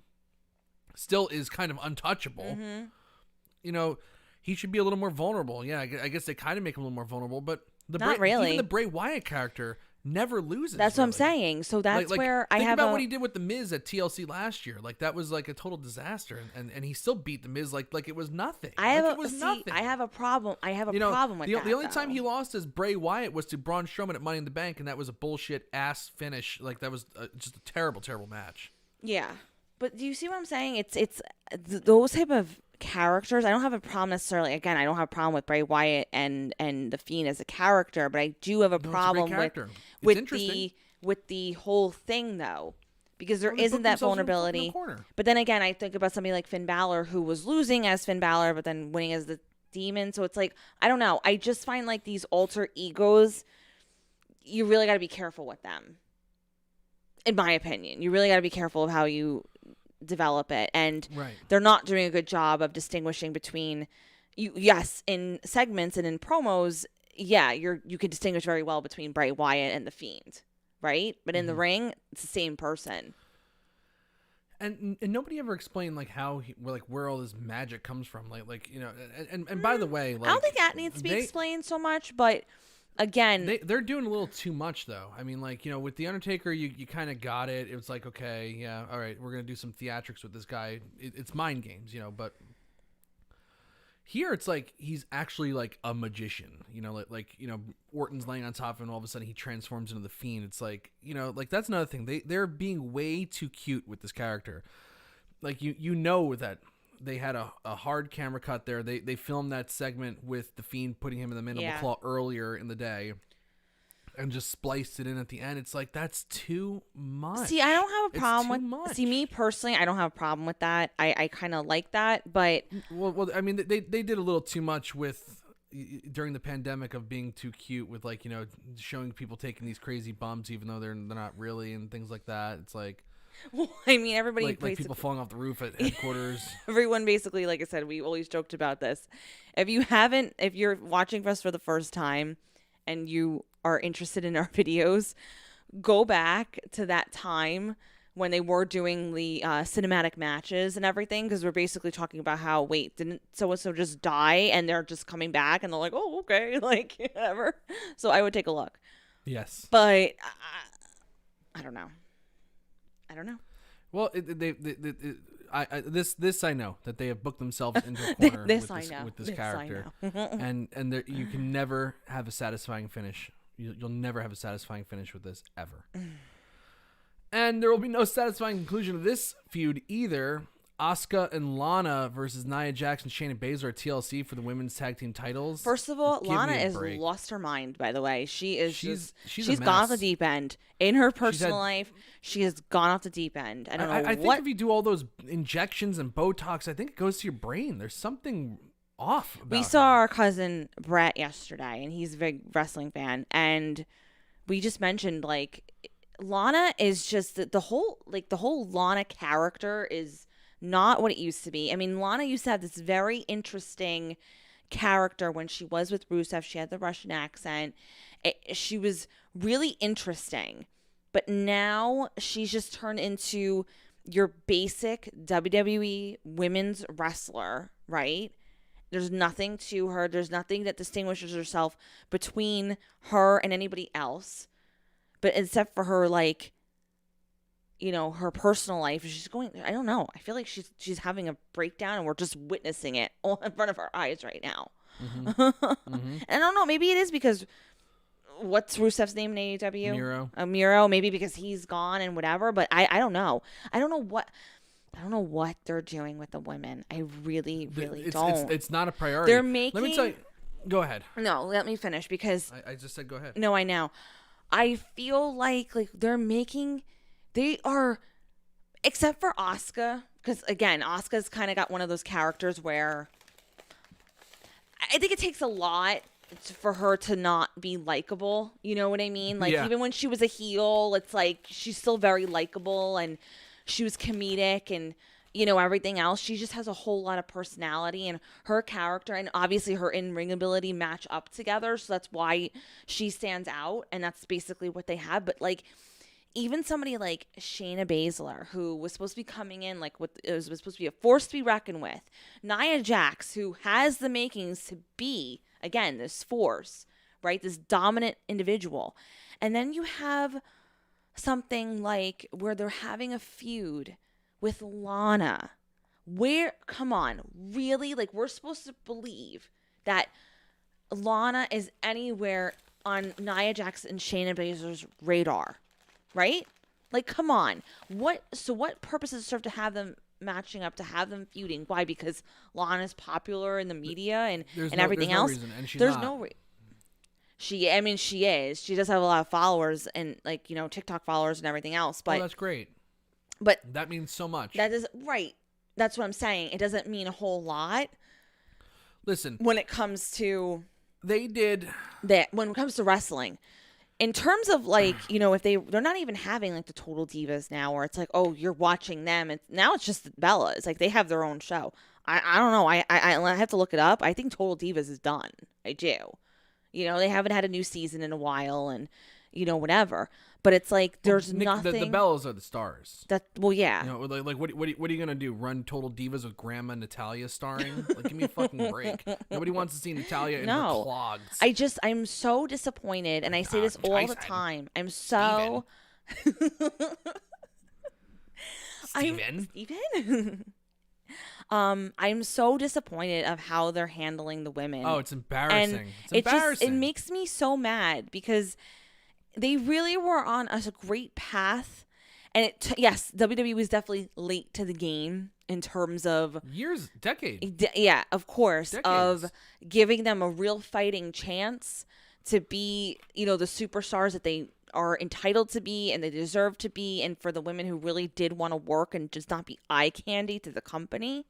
still is kind of untouchable. Mm-hmm. He should be a little more vulnerable. Yeah, I guess they kind of make him a little more vulnerable, but even the Bray Wyatt character never loses. That's what I'm saying. So that's where I have think about what he did with the Miz at TLC last year. That was a total disaster, and he still beat the Miz like it was nothing. I have a problem. I have a problem with that. The only time he lost as Bray Wyatt was to Braun Strowman at Money in the Bank, and that was a bullshit ass finish. That was just a terrible, terrible match. Yeah, but do you see what I'm saying? It's those type of characters. I don't have a problem necessarily. Again, I don't have a problem with Bray Wyatt and the Fiend as a character, but I do have a problem with the whole thing though, because there isn't that vulnerability. But then again, I think about somebody like Finn Balor, who was losing as Finn Balor, but then winning as the demon. So it's like, I don't know. I just find like these alter egos, you really got to be careful with them. In my opinion, you really got to be careful of how you develop it. And they're not doing a good job of distinguishing between yes, in segments and in promos, yeah, you can distinguish very well between Bray Wyatt and the Fiend, right? But in the ring, it's the same person. And nobody ever explained like how where all this magic comes from, like and by the way, like, I don't think that needs to be explained so much, but again, they're doing a little too much though. I mean, like, with the Undertaker, you kind of got it. It was like, okay, yeah, all right, we're gonna do some theatrics with this guy. It's mind games, but here it's like he's actually like a magician. Like Orton's laying on top of him, and all of a sudden he transforms into the Fiend. It's like, like that's another thing. They're being way too cute with this character. Like that they had a hard camera cut there. They filmed that segment with the Fiend putting him in the mandible claw earlier in the day, and just spliced it in at the end. It's like, that's too much. See, I don't have a problem with. See, me personally, I don't have a problem with that. I kind of like that, but well, I mean, they did a little too much with during the pandemic of being too cute with like showing people taking these crazy bumps even though they're not really, and things like that. It's like. Well, I mean, everybody like people falling off the roof at headquarters. Everyone basically, like I said, we always joked about this. If you're watching us for the first time and you are interested in our videos, go back to that time when they were doing the cinematic matches and everything, because we're basically talking about how, wait, didn't so-and-so just die and they're just coming back and they're like, oh, okay, like, whatever. So I would take a look. Yes. But I don't know. Well, this I know that they have booked themselves into a corner with this character, and you can never have a satisfying finish. You'll never have a satisfying finish with this ever, and there will be no satisfying conclusion of this feud either. Asuka and Lana versus Nia Jax and Shayna Baszler at TLC for the women's tag team titles. First of all, Lana has lost her mind, by the way. She's gone off the deep end. In her personal life, she has gone off the deep end. I don't know I think if you do all those injections and Botox, I think it goes to your brain. There's something off about We saw our cousin Brett yesterday, and he's a big wrestling fan, and we just mentioned, like, Lana is just the whole Lana character is not what it used to be. I mean, Lana used to have this very interesting character when she was with Rusev. She had the Russian accent. She was really interesting. But now she's just turned into your basic WWE women's wrestler, right? There's nothing to her. There's nothing that distinguishes herself between her and anybody else. But except for her, like, her personal life, she's going, I don't know. I feel like she's having a breakdown and we're just witnessing it all in front of our eyes right now. And I don't know, maybe it is because what's Rusev's name in AEW? Miro. Miro, maybe because he's gone and whatever, but I don't know. I don't know what they're doing with the women. I really don't. It's not a priority. They're making. Let me tell you. Go ahead. No, let me finish because I just said go ahead. No, I know. I feel like they're making. They are, except for Asuka, because again, Asuka's kind of got one of those characters where I think it takes a lot for her to not be likable. You know what I mean? Like, even when she was a heel, it's like she's still very likable and she was comedic and, everything else. She just has a whole lot of personality, and her character and obviously her in-ring ability match up together. So that's why she stands out, and that's basically what they have. But, like, even somebody like Shayna Baszler, who was supposed to be coming in, like, it was supposed to be a force to be reckoned with. Nia Jax, who has the makings to be, again, this force, right? This dominant individual. And then you have something like where they're having a feud with Lana. Come on, really? Like, we're supposed to believe that Lana is anywhere on Nia Jax and Shayna Baszler's radar. Right? Like, come on. What purpose does it serve to have them matching up, to have them feuding? Why? Because Lana's popular in the media and everything else? There's no reason, and she's there's not. No reason. She is. She does have a lot of followers and, like, TikTok followers and everything else. But that's great. But that means so much. That is right. That's what I'm saying. It doesn't mean a whole lot. Listen, when it comes to they did that. When it comes to wrestling, in terms of like, you know, if they're not even having like the Total Divas now, where it's like, oh, you're watching them, and now it's just Bellas. Like they have their own show. I don't know. I have to look it up. I think Total Divas is done. I do. You know, they haven't had a new season in a while, and you know, whatever. But it's like there's nothing. The Bellas are the stars. Yeah. You know, like what are you gonna do? Run Total Divas with Grandma Natalia starring? Like, give me a fucking break. Nobody wants to see Natalia in her clogs. I'm so disappointed, and I say this all the time. I'm so. Steven. I'm so disappointed of how they're handling the women. Oh, it's embarrassing. And it's embarrassing. it makes me so mad because they really were on a great path. And yes, WWE was definitely late to the game in terms of decades. Yeah, of course, Decades. of giving them a real fighting chance to be, you know, the superstars that they are entitled to be and they deserve to be, and for the women who really did want to work and just not be eye candy to the company.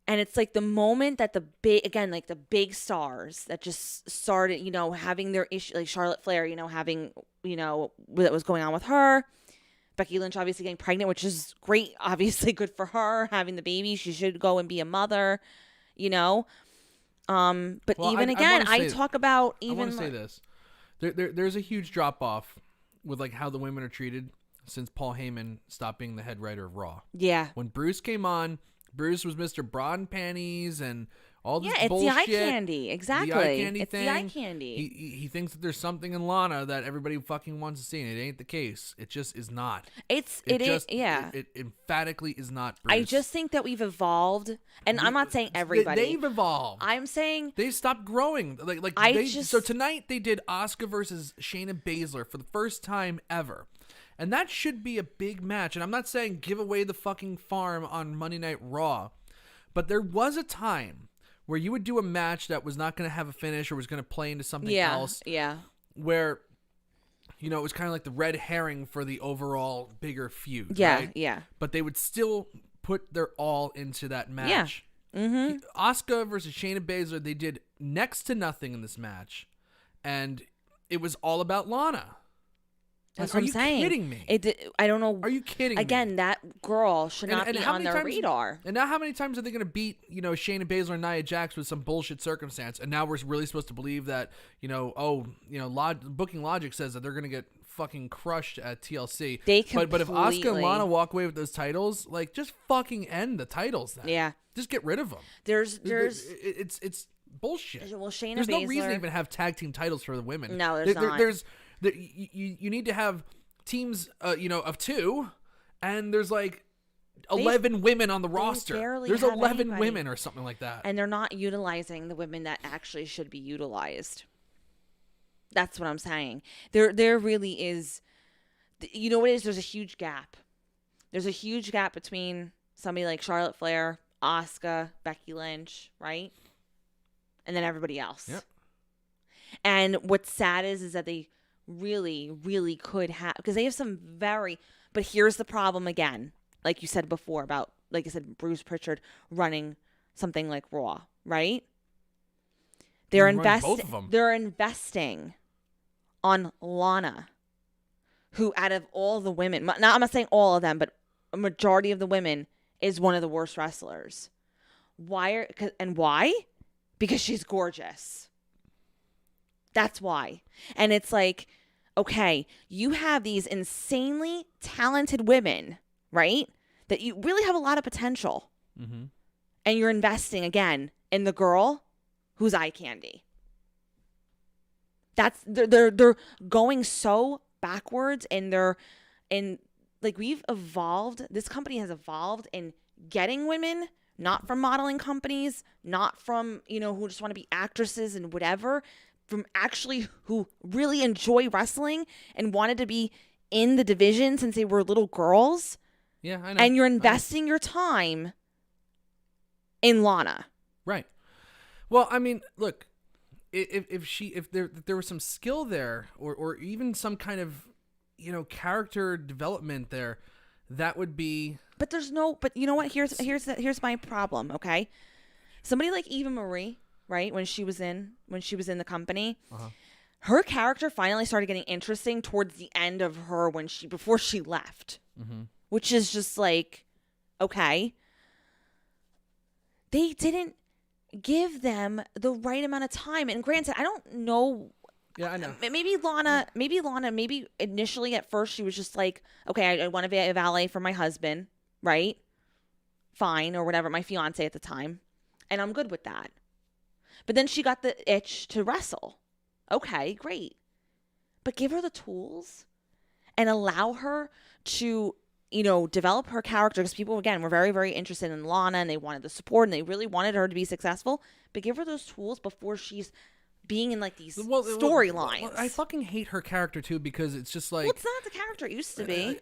And it's like the moment that the big stars that just started, you know, having their issue, like Charlotte Flair, you know, having, you know, what was going on with her. Becky Lynch obviously getting pregnant, which is great. Obviously good for her, having the baby. She should go and be a mother, you know. But well, even I talk about even. I want to say this. There's a huge drop off with like how the women are treated since Paul Heyman stopped being the head writer of Raw. Yeah. When Bruce came on, Bruce was Mr. Bra and Panties and all this bullshit. Yeah, it's the eye candy. Exactly. The eye candy it's thing. the eye candy. He thinks that there's something in Lana that everybody fucking wants to see, and it ain't the case. It just is not. It emphatically is not, Bruce. I just think that we've evolved, and I'm not saying everybody. They've evolved. I'm saying they stopped growing. So tonight they did Asuka versus Shayna Baszler for the first time ever. And that should be a big match. And I'm not saying give away the fucking farm on Monday Night Raw. But there was a time where you would do a match that was not going to have a finish or was going to play into something else. Yeah. Where, you know, it was kind of like the red herring for the overall bigger feud. Yeah, right? yeah. But they would still put their all into that match. Yeah. Mm-hmm. Asuka versus Shayna Baszler, they did next to nothing in this match. And it was all about Lana. That's what I'm saying. Are you kidding me? I don't know. Are you kidding me? Again, that girl should not be on their radar. And now how many times are they going to beat, you know, Shayna Baszler and Nia Jax with some bullshit circumstance? And now we're really supposed to believe that, you know, booking logic says that they're going to get fucking crushed at TLC. But if Asuka and Lana walk away with those titles, like, just fucking end the titles then. Yeah. Just get rid of them. It's bullshit. Well, Shayna There's no Baszler, reason to even have tag team titles for the women. No, there's not. You need to have teams, of two, and there's like 11 women on the roster. There's 11 women or something like that. And they're not utilizing the women that actually should be utilized. That's what I'm saying. There really is, you know what it is? There's a huge gap. There's a huge gap between somebody like Charlotte Flair, Asuka, Becky Lynch, right? And then everybody else. Yep. And what's sad is that they really, really could have, because they have some but here's the problem again, like you said before about, like I said, Bruce Pritchard running something like Raw, right? They're investing on Lana, who out of all the women, I'm not saying all of them, but a majority of the women is one of the worst wrestlers. Why? Because she's gorgeous. That's why. And it's like, okay, you have these insanely talented women, right? That you really have a lot of potential. Mm-hmm. And you're investing, again, in the girl who's eye candy. They're going so backwards, and we've evolved. This company has evolved in getting women, not from modeling companies, not from, who just want to be actresses and whatever, from actually who really enjoy wrestling and wanted to be in the division since they were little girls. Yeah, I know. And you're investing your time in Lana. Right. Well, I mean, look, if there was some skill there, or even some kind of, character development there, that would be. But you know what? Here's my problem. Okay, somebody like Eva Marie, right? When she was in the company, Uh-huh. her character finally started getting interesting towards the end of her before she left, which is just like, okay. They didn't give them the right amount of time. And granted, I don't know. Yeah, I know. Maybe Lana, maybe initially at first she was just like, okay, I want to be a valet for my husband, right? Fine, or whatever, my fiance at the time. And I'm good with that. But then she got the itch to wrestle. Okay, great. But give her the tools and allow her to, develop her character, because people, again, were very, very interested in Lana and they wanted the support and they really wanted her to be successful. But give her those tools before she's being in like these storylines. Well, I fucking hate her character too, because it's just like, well, it's not the character it used to be.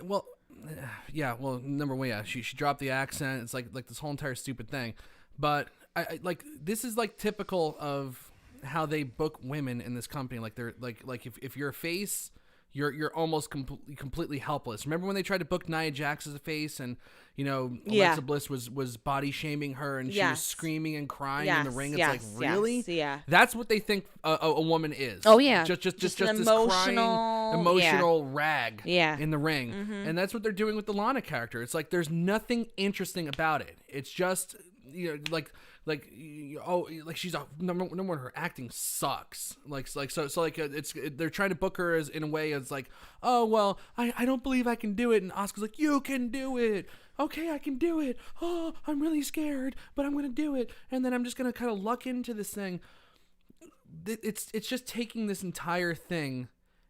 Number one, yeah, she dropped the accent. It's like this whole entire stupid thing. But I like, this is like typical of how they book women in this company. Like they're like if you're a face, you're almost completely helpless. Remember when they tried to book Nia Jax as a face, and Alexa Bliss was body shaming her, and she was screaming and crying in the ring. It's like, really? Yeah. That's what they think a woman is. Oh yeah. Just an this emotional rag Yeah. in the ring. And that's what they're doing with the Lana character. It's like there's nothing interesting about it. It's just she's a number one. Her acting sucks. They're trying to book her as in a way as like, oh well, I don't believe I can do it, and Asuka's like, you can do it. Okay, I can do it. Oh, I'm really scared, but I'm gonna do it, and then I'm just gonna kind of luck into this thing. It's just taking this entire thing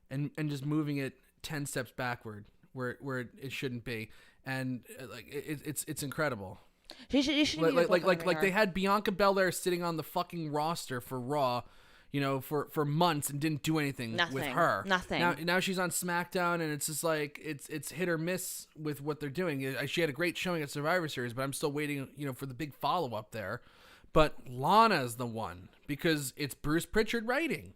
and just moving it 10 steps backward where it shouldn't be, and it's incredible. She shouldn't They had Bianca Belair sitting on the fucking roster for Raw, for months and didn't do anything with her. Nothing. Now she's on SmackDown, and it's just like it's hit or miss with what they're doing. She had a great showing at Survivor Series, but I'm still waiting, for the big follow up there. But Lana's the one, because it's Bruce Pritchard writing.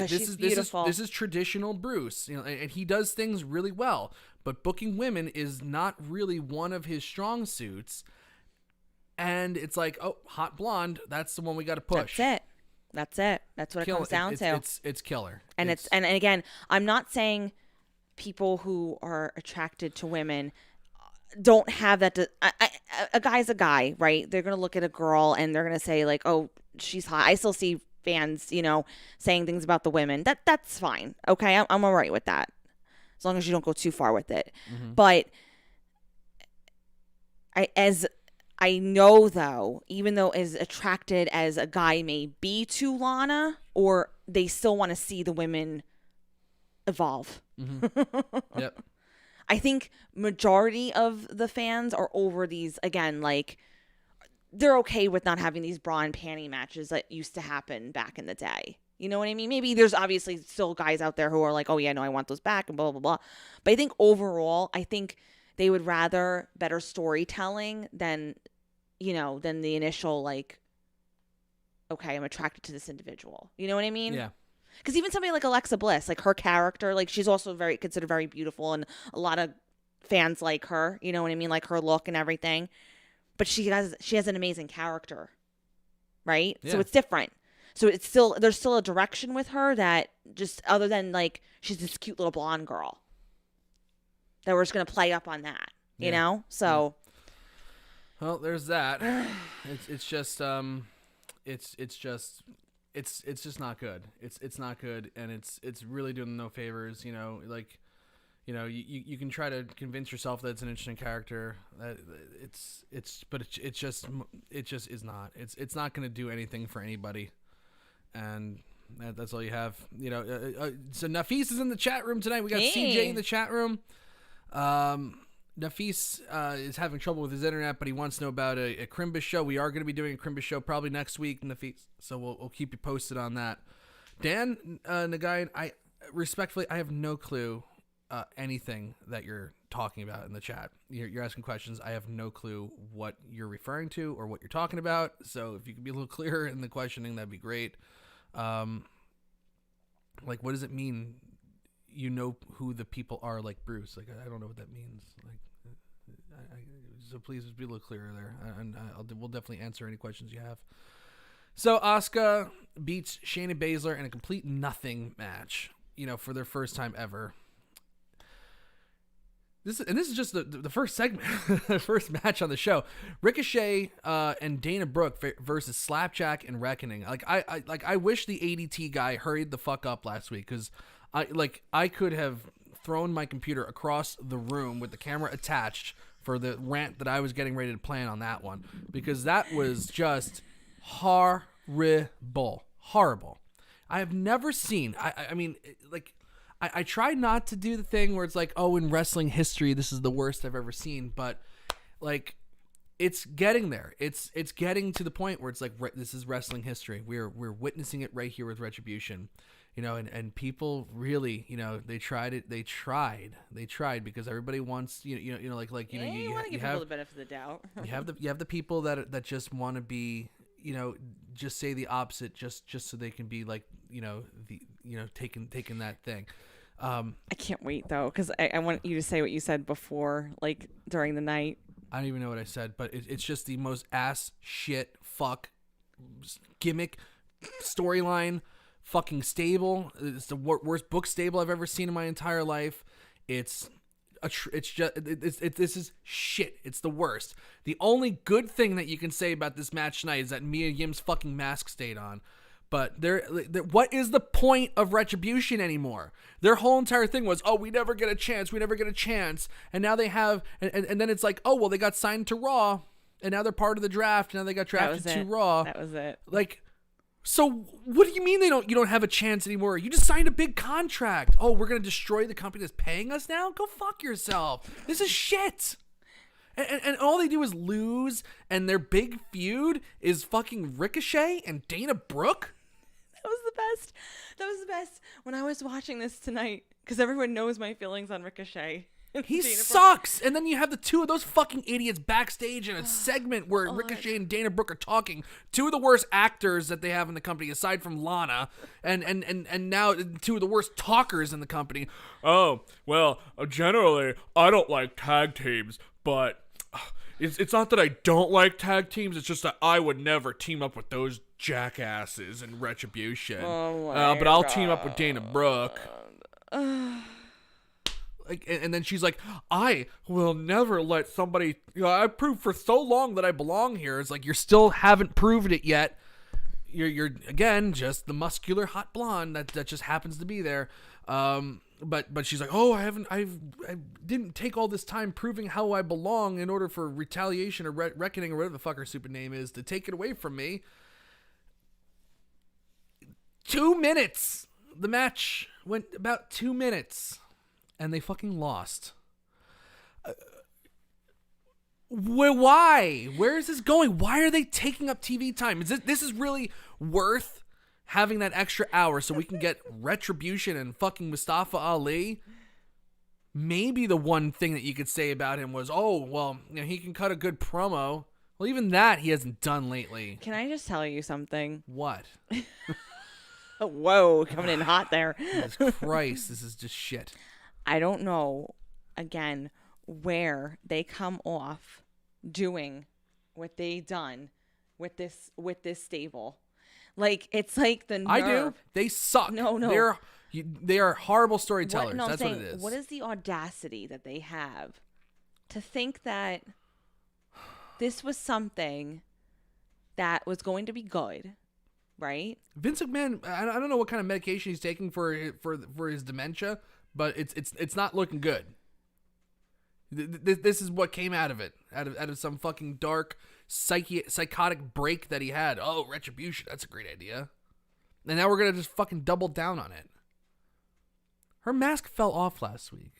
She's beautiful. This is traditional Bruce, and he does things really well. But booking women is not really one of his strong suits. And it's like, oh, hot blonde, that's the one we got to push. That's it. That's what it comes down to. It's killer. And and again, I'm not saying people who are attracted to women don't have that. A guy's a guy, right? They're going to look at a girl and they're going to say like, oh, she's hot. I still see fans, saying things about the women. That's fine. Okay, I'm all right with that, as long as you don't go too far with it. Mm-hmm. But I know, though, even though as attracted as a guy may be to Lana, or they still want to see the women evolve. Mm-hmm. Yep. I think majority of the fans are over these, again, like, they're okay with not having these bra and panty matches that used to happen back in the day. You know what I mean? Maybe there's obviously still guys out there who are like, oh, yeah, no, I want those back and blah, blah, blah. But I think overall, they would rather better storytelling than the initial, like, okay, I'm attracted to this individual. You know what I mean? Yeah. Because even somebody like Alexa Bliss, like her character, like she's also considered very beautiful, and a lot of fans like her. You know what I mean? Like her look and everything. But she has an amazing character, right? Yeah. So it's different. So there's still a direction with her that just, other than like she's this cute little blonde girl, that we're just gonna play up on that, you know? So. Yeah. Well, there's that. It's just not good. It's not good, and it's really doing no favors. You can try to convince yourself that it's an interesting character. That it just is not. It's not going to do anything for anybody, and that's all you have. So Nafis is in the chat room tonight. We got CJ in the chat room. Nafis is having trouble with his internet, but he wants to know about a Crimbus show. We are going to be doing a Crimbus show probably next week, Nafis, so we'll keep you posted on that. Dan Nagayan, I have no clue anything that you're talking about in the chat. You're asking questions. I have no clue what you're referring to or what you're talking about, so if you could be a little clearer in the questioning, that'd be great. What does it mean? Who the people are like Bruce? Like, I don't know what that means. Like, So please be a little clearer there, and we'll definitely answer any questions you have. So Asuka beats Shayna Baszler in a complete nothing match, for their first time ever. This is just the first segment, the first match on the show. Ricochet and Dana Brooke versus Slapjack and Reckoning. I wish the ADT guy hurried the fuck up last week, because I could have thrown my computer across the room with the camera attached for the rant that I was getting ready to plan on that one, because that was just horrible. I have never seen. I tried not to do the thing where it's like, oh, in wrestling history, this is the worst I've ever seen. But, it's getting there. It's getting to the point where it's like, this is wrestling history. We're witnessing it right here with Retribution. And people really, they tried it. They tried because everybody wants, you want to give people the benefit of the doubt. you have the people that just want to be, just say the opposite just so they can be taking that thing. I can't wait though, because I want you to say what you said before, during the night. I don't even know what I said, but it's just the most ass shit fuck gimmick storyline fucking stable. It's the worst book stable I've ever seen in my entire life. This is shit. It's the worst. The only good thing that you can say about this match tonight is that Mia Yim's fucking mask stayed on. But what is the point of Retribution anymore? Their whole entire thing was, oh, we never get a chance. And now they have, and then it's like, oh, well, they got signed to Raw, and now they're part of the draft. Now they got drafted to Raw. That was it. So what do you mean you don't have a chance anymore? You just signed a big contract. Oh, we're going to destroy the company that's paying us now? Go fuck yourself. This is shit. And all they do is lose, and their big feud is fucking Ricochet and Dana Brooke? That was the best when I was watching this tonight, because everyone knows my feelings on Ricochet. He sucks. And then you have the two of those fucking idiots backstage in a segment where Ricochet and Dana Brooke are talking. Two of the worst actors that they have in the company, aside from Lana, and now two of the worst talkers in the company. Oh, well, generally, I don't like tag teams, but it's not that I don't like tag teams. It's just that I would never team up with those jackasses in Retribution. But I'll team up with Dana Brooke. And then she's like, I will never let somebody, I proved for so long that I belong here. It's like, you still haven't proved it yet. You're again, just the muscular hot blonde that just happens to be there. But she's like, oh, I didn't take all this time proving how I belong in order for retaliation or reckoning or whatever the fuck her stupid name is to take it away from me. 2 minutes. The match went about 2 minutes. And they fucking lost. Why? Where is this going? Why are they taking up TV time? This is really worth having that extra hour so we can get Retribution and fucking Mustafa Ali? Maybe the one thing that you could say about him was, oh, well, he can cut a good promo. Well, even that he hasn't done lately. Can I just tell you something? What? Whoa, coming in hot there. Jesus Christ, this is just shit. I don't know, again, where they come off doing what they done with this stable. It's like the nerve. I do. They suck. No. They are horrible storytellers. That's what it is. What is the audacity that they have to think that this was something that was going to be good, right? Vince McMahon, I don't know what kind of medication he's taking for his dementia, but it's not looking good. This is what came out of it, out of some fucking dark psychotic break that he had. Oh, Retribution, that's a great idea. And now we're gonna just fucking double down on it. Her mask fell off last week.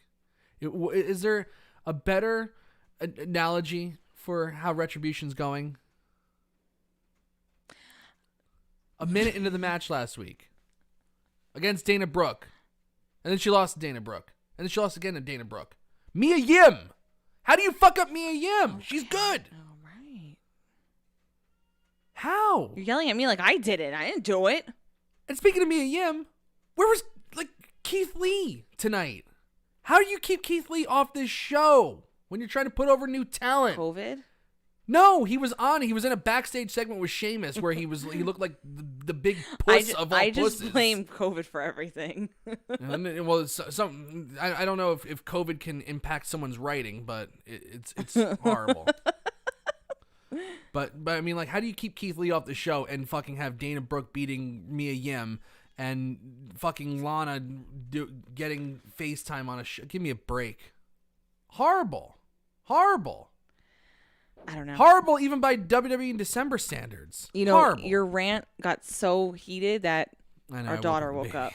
Is there a better analogy for how Retribution's going? A minute into the match last week against Dana Brooke. And then she lost to Dana Brooke. And then she lost again to Dana Brooke. Mia Yim! How do you fuck up Mia Yim? She's good. All right. How? You're yelling at me like I did it. I didn't do it. And speaking of Mia Yim, where was Keith Lee tonight? How do you keep Keith Lee off this show? when you're trying to put over new talent. COVID? No, he was on. He was in a backstage segment with Sheamus where he looked like the big puss of all I pusses. just blame COVID for everything. Well, I don't know if COVID can impact someone's writing, but it's horrible. But I mean, like, how do you keep Keith Lee off the show and fucking have Dana Brooke beating Mia Yim and fucking Lana getting FaceTime on a show? Give me a break. Horrible. I don't know. Horrible even by WWE in December standards. You know, Horrible. your rant got so heated that our daughter woke up.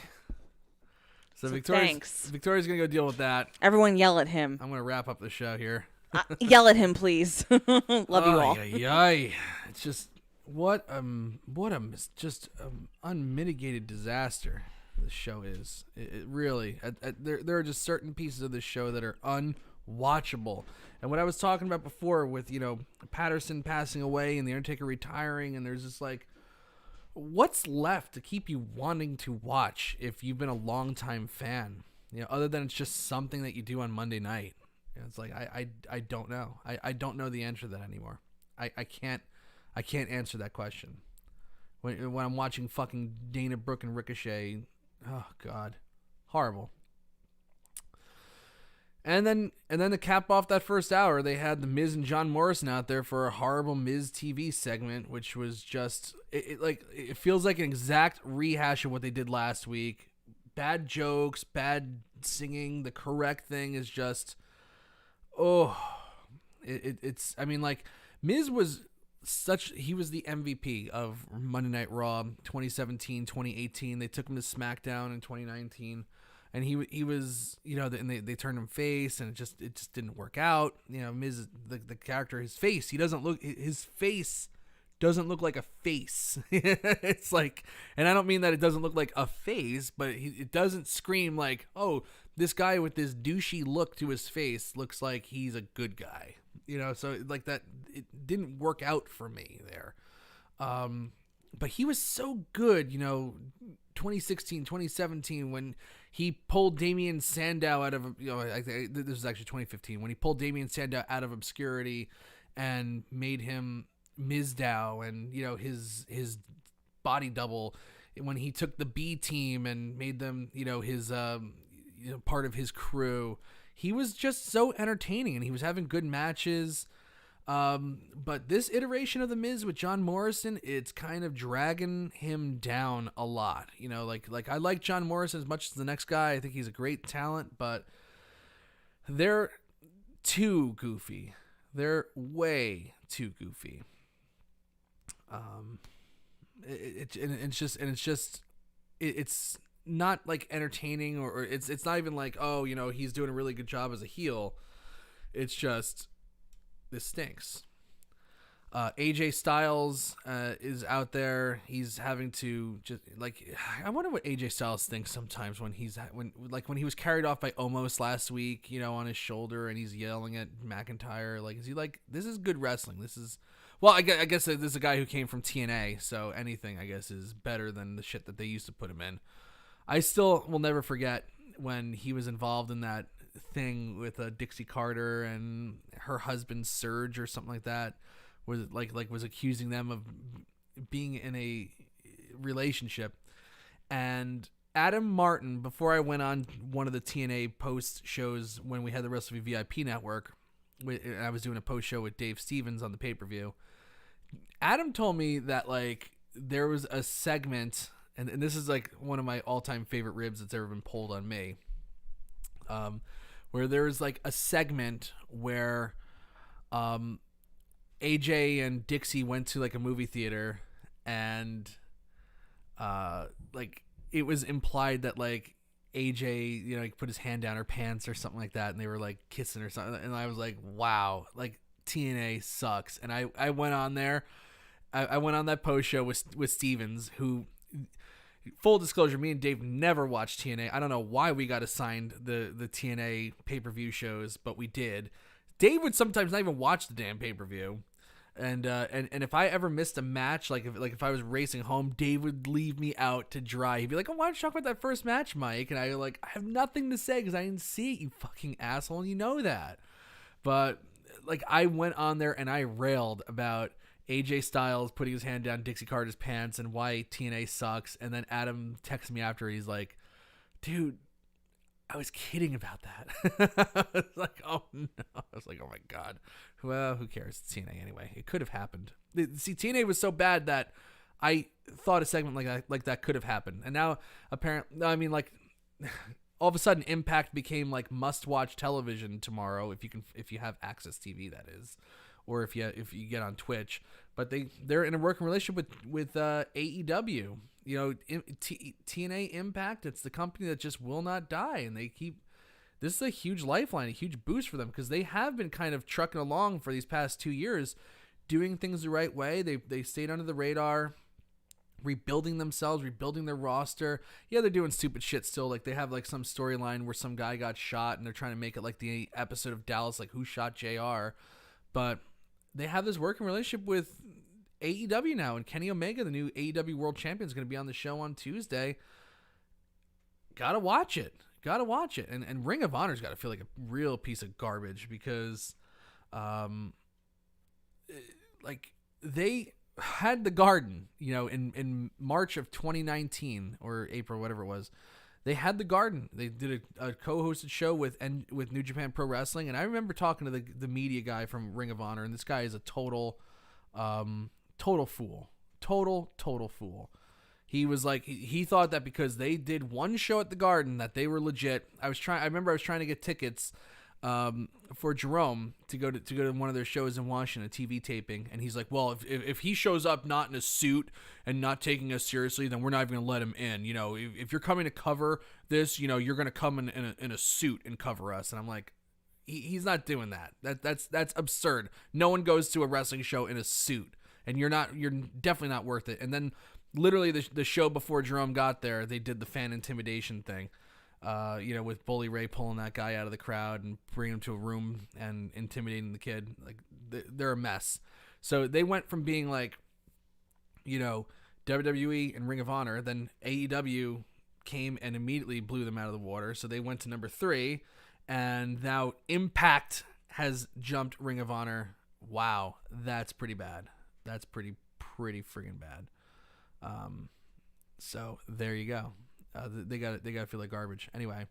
So thanks. Victoria's going to go deal with that. Everyone yell at him. I'm going to wrap up the show here. Yell at him, please. Love you all. It's just what just unmitigated disaster the show is. It really there are just certain pieces of the show that are unwatchable. And what I was talking about before with, Patterson passing away and The Undertaker retiring, and there's just like, what's left to keep you wanting to watch if you've been a longtime fan? Other than it's just something that you do on Monday night. It's like I don't know. I don't know the answer to that anymore. I can't answer that question. When I'm watching fucking Dana Brooke and Ricochet, oh god, horrible. And then to cap off that first hour, they had the Miz and John Morrison out there for a horrible Miz TV segment, which was just it feels like an exact rehash of what they did last week. Bad jokes, bad singing. The correct thing is just, it's. I mean, like, Miz was he was the MVP of Monday Night Raw 2017, 2018. They took him to SmackDown in 2019. And he was, and they turned him face, and it just didn't work out. Miz, the character, his face doesn't look like a face. It's like, and I don't mean that it doesn't look like a face, but it doesn't scream like, oh, this guy with this douchey look to his face looks like he's a good guy. So like that, it didn't work out for me there. But he was so good, 2016, 2017, when he pulled Damian Sandow out of, this was actually 2015, when he pulled Damian Sandow out of obscurity and made him Mizdow and, his body double, when he took the B team and made them, his, part of his crew. He was just so entertaining, and he was having good matches. But this iteration of The Miz with John Morrison, it's kind of dragging him down a lot. Like I like John Morrison as much as the next guy. I think he's a great talent, but they're too goofy. They're way too goofy. It's not like entertaining, or it's not even like, oh, he's doing a really good job as a heel. It's just, this stinks. AJ Styles is out there. He's having to just I wonder what AJ Styles thinks sometimes when when he was carried off by Omos last week, on his shoulder, and he's yelling at McIntyre. Like, is he like, this is good wrestling? This is, well, I guess this is a guy who came from TNA, so anything I guess is better than the shit that they used to put him in. I still will never forget when he was involved in that thing with Dixie Carter and her husband Serge or something like that, was was accusing them of being in a relationship. And Adam Martin, before I went on one of the TNA post shows when we had the Wrestleview VIP network, I was doing a post show with Dave Stevens on the pay-per-view. Adam told me that there was a segment, and this is one of my all-time favorite ribs that's ever been pulled on me, where there was a segment where AJ and Dixie went to a movie theater, and it was implied that AJ put his hand down her pants or something like that, and they were kissing or something, and I was like, wow, TNA sucks. And I went on there, I went on that post show with Stevens, who, full disclosure, me and Dave never watched TNA. I don't know why we got assigned the TNA pay-per-view shows, but we did. Dave would sometimes not even watch the damn pay-per-view. And if I ever missed a match, if I was racing home, Dave would leave me out to dry. He'd be like, "Oh, why don't you talk about that first match, Mike?" And I have nothing to say because I didn't see it, you fucking asshole, and you know that. But like I went on there and I railed about AJ Styles putting his hand down Dixie Carter's pants and why TNA sucks. And then Adam texted me after. He's like, dude, I was kidding about that. I was like, oh no. I was like, oh my God. Well, who cares? It's TNA anyway. It could have happened. See, TNA was so bad that I thought a segment like that could have happened. And now apparently, I mean, like all of a sudden Impact became like must-watch television tomorrow if you have Access TV, that is, or if you get on Twitch. But they're in a working relationship with AEW. You know, TNA Impact, it's the company that just will not die, and this is a huge lifeline, a huge boost for them, because they have been kind of trucking along for these past 2 years, doing things the right way. They stayed under the radar, rebuilding themselves, rebuilding their roster. Yeah, they're doing stupid shit still. Like they have like some storyline where some guy got shot, and they're trying to make it like the episode of Dallas, like who shot JR. But they have this working relationship with AEW now, and Kenny Omega, the new AEW World Champion, is going to be on the show on Tuesday. Gotta watch it. And Ring of Honor's got to feel like a real piece of garbage because, like they had the Garden, you know, in March of 2019 or April, whatever it was. They had the Garden. They did a co-hosted show with New Japan Pro Wrestling, and I remember talking to the media guy from Ring of Honor, and this guy is a total fool. Total fool. He was like, he thought that because they did one show at the Garden that they were legit. I remember I was trying to get tickets for Jerome to go to one of their shows in Washington, a TV taping, and he's like, well, if he shows up not in a suit and not taking us seriously, then we're not even gonna let him in. You know, if you're coming to cover this, you know, you're gonna come in a suit and cover us. And I'm like, he's not doing that. That's absurd. No one goes to a wrestling show in a suit, and you're definitely not worth it. And then literally the show before Jerome got there, they did the fan intimidation thing. You know, with Bully Ray pulling that guy out of the crowd and bringing him to a room and intimidating the kid. Like, they're a mess. So they went from being like, you know, WWE and Ring of Honor, then AEW came and immediately blew them out of the water. So they went to number 3, and now Impact has jumped Ring of Honor. Wow, that's pretty bad. That's pretty friggin' bad. So there you go. They got to feel like garbage. Anyway,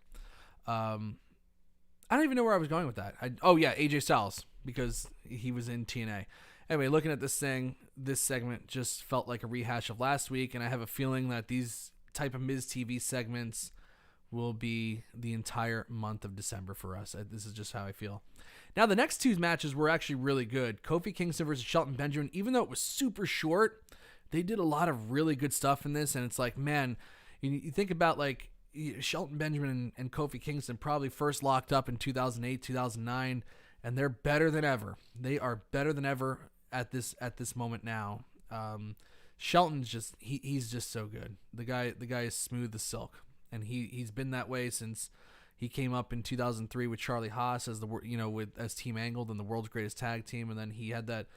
I don't even know where I was going with that. AJ Styles, because he was in TNA. Anyway, looking at this segment just felt like a rehash of last week, and I have a feeling that these type of Miz TV segments will be the entire month of December for us. This is just how I feel. Now, the next 2 matches were actually really good. Kofi Kingston versus Shelton Benjamin, even though it was super short, they did a lot of really good stuff in this, and it's like, man, you think about like Shelton Benjamin and Kofi Kingston probably first locked up in 2008, 2009, and they're better than ever. They are better than ever at this moment now. Shelton's just he's just so good. The guy is smooth as silk, and he's been that way since he came up in 2003 with Charlie Haas as as Team Angled and the world's greatest tag team, and then he had that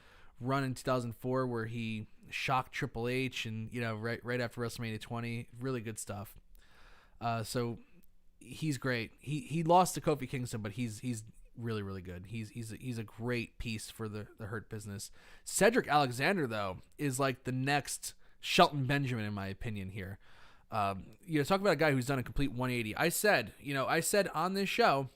run in 2004 where he shocked Triple H, and right after WrestleMania 20, really good stuff. So he's great. He lost to Kofi Kingston, but he's really, really good. He's a great piece for the Hurt Business. Cedric Alexander, though, is like the next Shelton Benjamin in my opinion here. Talk about a guy who's done a complete 180. I said on this show,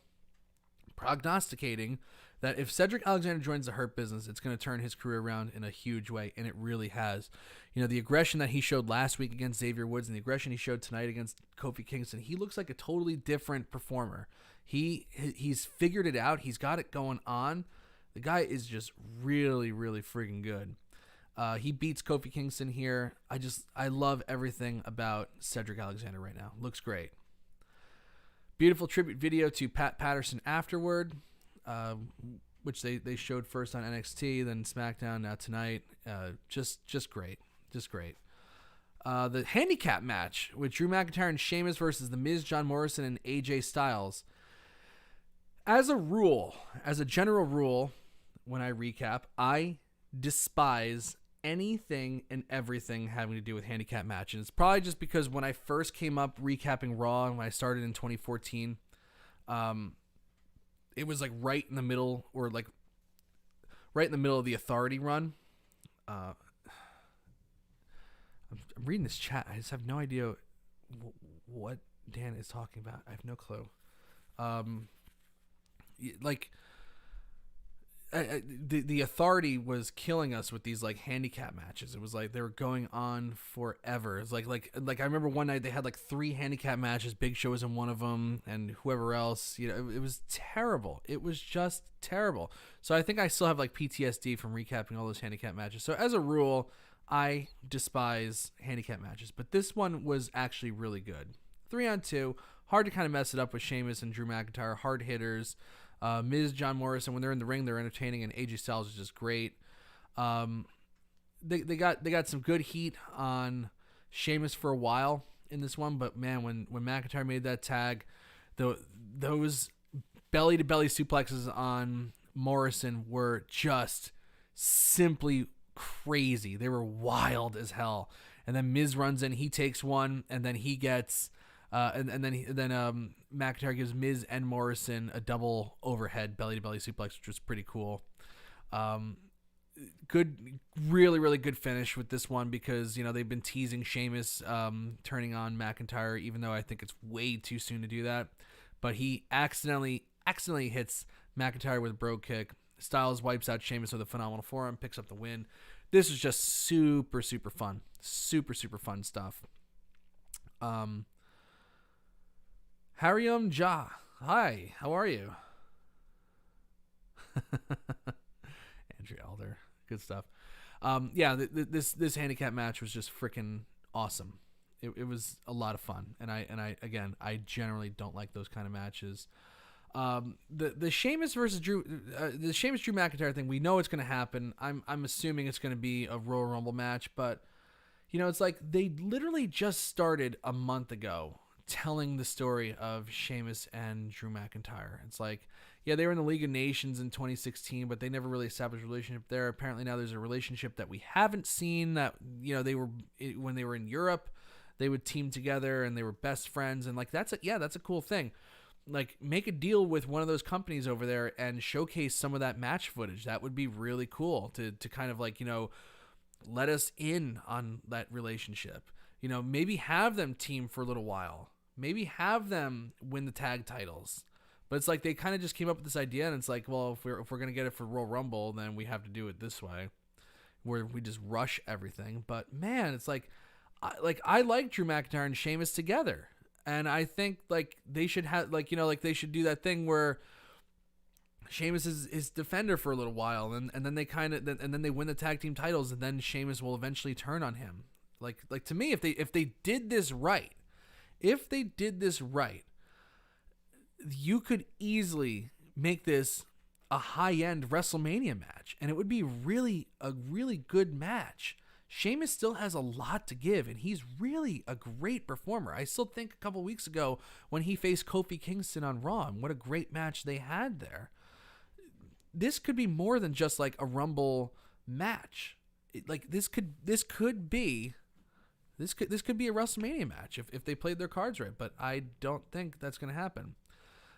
prognosticating that if Cedric Alexander joins the Hurt Business, it's going to turn his career around in a huge way, and it really has. The aggression that he showed last week against Xavier Woods and the aggression he showed tonight against Kofi Kingston, he looks like a totally different performer. He's figured it out. He's got it going on. The guy is just really, really freaking good. He beats Kofi Kingston here. I love everything about Cedric Alexander right now. Looks great. Beautiful tribute video to Pat Patterson afterward, which they showed first on NXT, then SmackDown, now tonight. Just great. Just great. The handicap match with Drew McIntyre and Sheamus versus The Miz, John Morrison, and AJ Styles. As a general rule, when I recap, I despise anything and everything having to do with handicap matches. It's probably just because when I first came up recapping Raw and when I started in 2014, it was like right in the middle, or like right in the middle of the Authority run. I'm reading this chat. I just have no idea what Dan is talking about. I have no clue. The Authority was killing us with these like handicap matches. It was like they were going on forever. It's like I remember one night they had like 3 handicap matches. Big Show was in one of them, and whoever else. You know, it was terrible. It was just terrible. So I think I still have like PTSD from recapping all those handicap matches. So as a rule, I despise handicap matches, but this one was actually really good. 3-on-2, hard to kind of mess it up with Sheamus and Drew McIntyre, hard hitters. Miz, John Morrison, when they're in the ring, they're entertaining, and AJ Styles is just great. They got some good heat on Sheamus for a while in this one, but man, when McIntyre made that tag, those belly to belly suplexes on Morrison were just simply crazy. They were wild as hell. And then Miz runs in, he takes one, and then he gets. And then McIntyre gives Miz and Morrison a double overhead belly-to-belly suplex, which was pretty cool. Good, really, really good finish with this one because, you know, they've been teasing Sheamus turning on McIntyre, even though I think it's way too soon to do that. But he accidentally hits McIntyre with a brogue kick. Styles wipes out Sheamus with a phenomenal forearm, picks up the win. This is just super, super fun. Super, super fun stuff. Hariom Ja. Hi, how are you? Andrew Elder. Good stuff. This handicap match was just freaking awesome. It was a lot of fun. And I generally don't like those kind of matches. The Sheamus versus Drew McIntyre thing, we know it's going to happen. I'm assuming it's going to be a Royal Rumble match, but you know, it's like they literally just started a month ago telling the story of Sheamus and Drew McIntyre. It's like, yeah, they were in the League of Nations in 2016, but they never really established a relationship there. Apparently now there's a relationship that we haven't seen. That, you know, when they were in Europe, they would team together and they were best friends. And like, that's a cool thing. Like, make a deal with one of those companies over there and showcase some of that match footage. That would be really cool to kind of like, you know, let us in on that relationship. You know, maybe have them team for a little while. Maybe have them win the tag titles. But it's like they kind of just came up with this idea, and it's like, well, if we're going to get it for Royal Rumble, then we have to do it this way, where we just rush everything. But man, it's like I like Drew McIntyre and Sheamus together, and I think like they should have they should do that thing where Sheamus is defender for a little while, and then they win the tag team titles, and then Sheamus will eventually turn on him. Like to me, if they did this right. If they did this right, you could easily make this a high-end WrestleMania match, and it would be a really good match. Sheamus still has a lot to give, and he's really a great performer. I still think a couple weeks ago when he faced Kofi Kingston on Raw, and what a great match they had there. This could be more than just like a Rumble match. This could be a WrestleMania match if they played their cards right, but I don't think that's going to happen.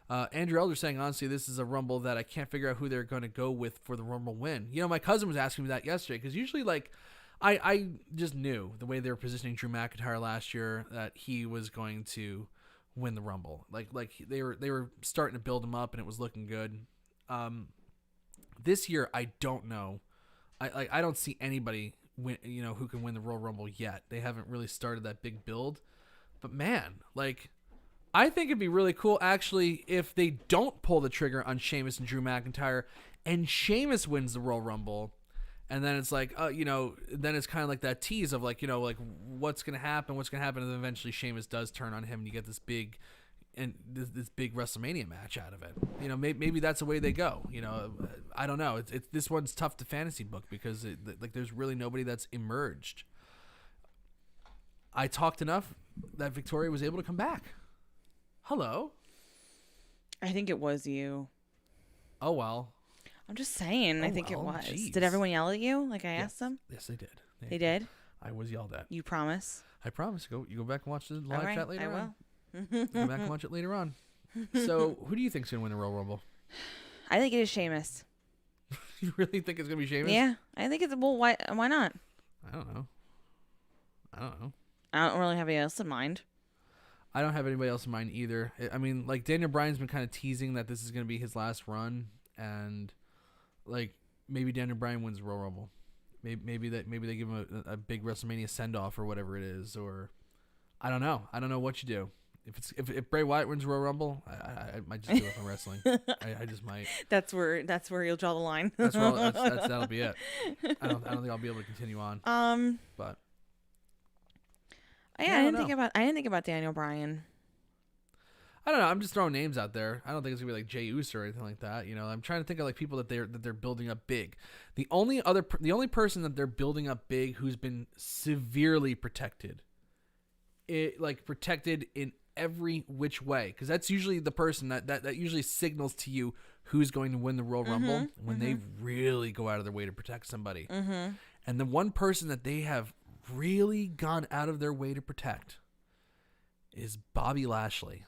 Andrew Elder saying, honestly, this is a Rumble that I can't figure out who they're going to go with for the Rumble win. You know, my cousin was asking me that yesterday, because usually, like, I just knew the way they were positioning Drew McIntyre last year that he was going to win the Rumble. Like they were starting to build him up, and it was looking good. This year, I don't know. I don't see anybody who can win the Royal Rumble yet. They haven't really started that big build. But man, like, I think it'd be really cool actually if they don't pull the trigger on Sheamus and Drew McIntyre and Sheamus wins the Royal Rumble. And then it's like, then it's kind of like that tease of like, like what's going to happen, and then eventually Sheamus does turn on him and you get this big WrestleMania match out of it. Maybe that's the way they go. I don't know. This one's tough to fantasy book because there's really nobody that's emerged. I talked enough that Victoria was able to come back. Hello. I think it was you. Oh, well. I'm just saying. I think it was. Geez. Did everyone yell at you like I asked them? Yes, they did. They did? I was yelled at. You promise? I promise. You go back and watch the live chat later on. I will. Go back and watch it later on. So, who do you think's going to win the Royal Rumble? I think it is Sheamus. You really think it's gonna be Sheamus? Yeah, I think it's well. Why not? I don't know. I don't really have anything else in mind. I don't have anybody else in mind either. I mean, like Daniel Bryan's been kind of teasing that this is gonna be his last run, and like maybe Daniel Bryan wins the Royal Rumble. Maybe they give him a big WrestleMania send off or whatever it is, or I don't know. I don't know what you do. If Bray Wyatt wins Royal Rumble, I might just do it for wrestling. I just might. That's where you'll draw the line. That'll be it. I don't think I'll be able to continue on. But yeah, I didn't think about Daniel Bryan. I don't know. I'm just throwing names out there. I don't think it's gonna be like Jey Uso or anything like that. You know, I'm trying to think of like people that they're building up big. The only person that they're building up big who's been severely protected, protected in every which way, because that's usually the person that usually signals to you who's going to win the Royal Rumble when they really go out of their way to protect somebody. And the one person that they have really gone out of their way to protect is Bobby Lashley.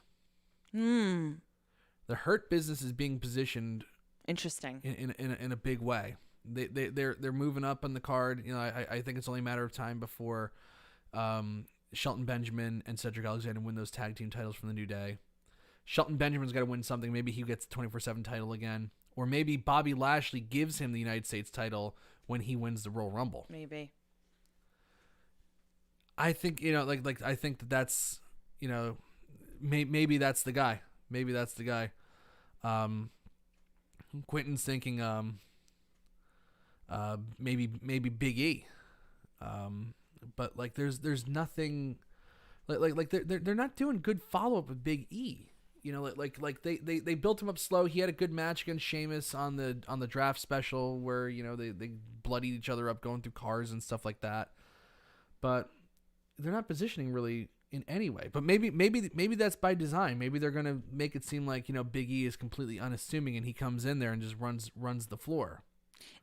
The Hurt Business is being positioned interesting in a big way. They're moving up on the card. You know, I think it's only a matter of time before Shelton Benjamin and Cedric Alexander win those tag team titles from the New Day. Shelton Benjamin's got to win something. Maybe he gets the 24/7 title again, or maybe Bobby Lashley gives him the United States title when he wins the Royal Rumble. Maybe. I think I think that's maybe that's the guy. Maybe that's the guy. Quentin's thinking maybe Big E. But like there's nothing like they're not doing good follow up with Big E. You know, like they built him up slow. He had a good match against Sheamus on the draft special where, you know, they bloodied each other up going through cars and stuff like that. But they're not positioning really in any way. But maybe that's by design. Maybe they're gonna make it seem like, you know, Big E is completely unassuming and he comes in there and just runs the floor.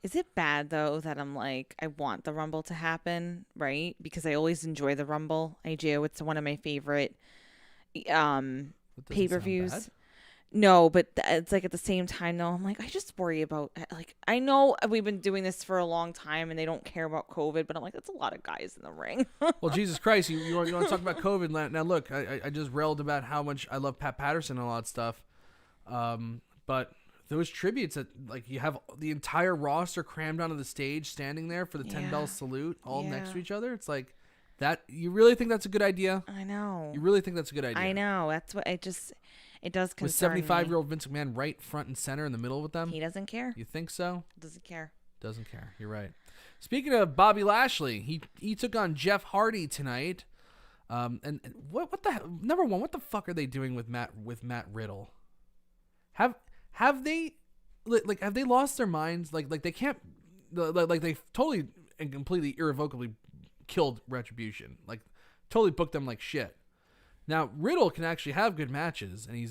Is it bad though that I'm like, I want the Rumble to happen, right? Because I always enjoy the Rumble. I do. It's one of my favorite pay-per-views. No, but it's like at the same time though, I'm like, I just worry about, like, I know we've been doing this for a long time and they don't care about COVID, but I'm like, that's a lot of guys in the ring. Well, Jesus Christ, you want to talk about COVID? Now look, I just railed about how much I love Pat Patterson and all that stuff, but those tributes that, like, you have the entire roster crammed onto the stage, standing there for the 10 bell salute, all next to each other. It's like that. You really think that's a good idea? I know. You really think that's a good idea? I know. That's what it does concern me. With 75-year-old Vince McMahon right front and center in the middle with them? He doesn't care. You think so? Doesn't care. Doesn't care. You're right. Speaking of Bobby Lashley, he took on Jeff Hardy tonight. And what the number one? What the fuck are they doing with Matt Riddle? Have they lost their minds? Like they can't, like they totally and completely irrevocably killed Retribution. Like totally booked them like shit. Now Riddle can actually have good matches and he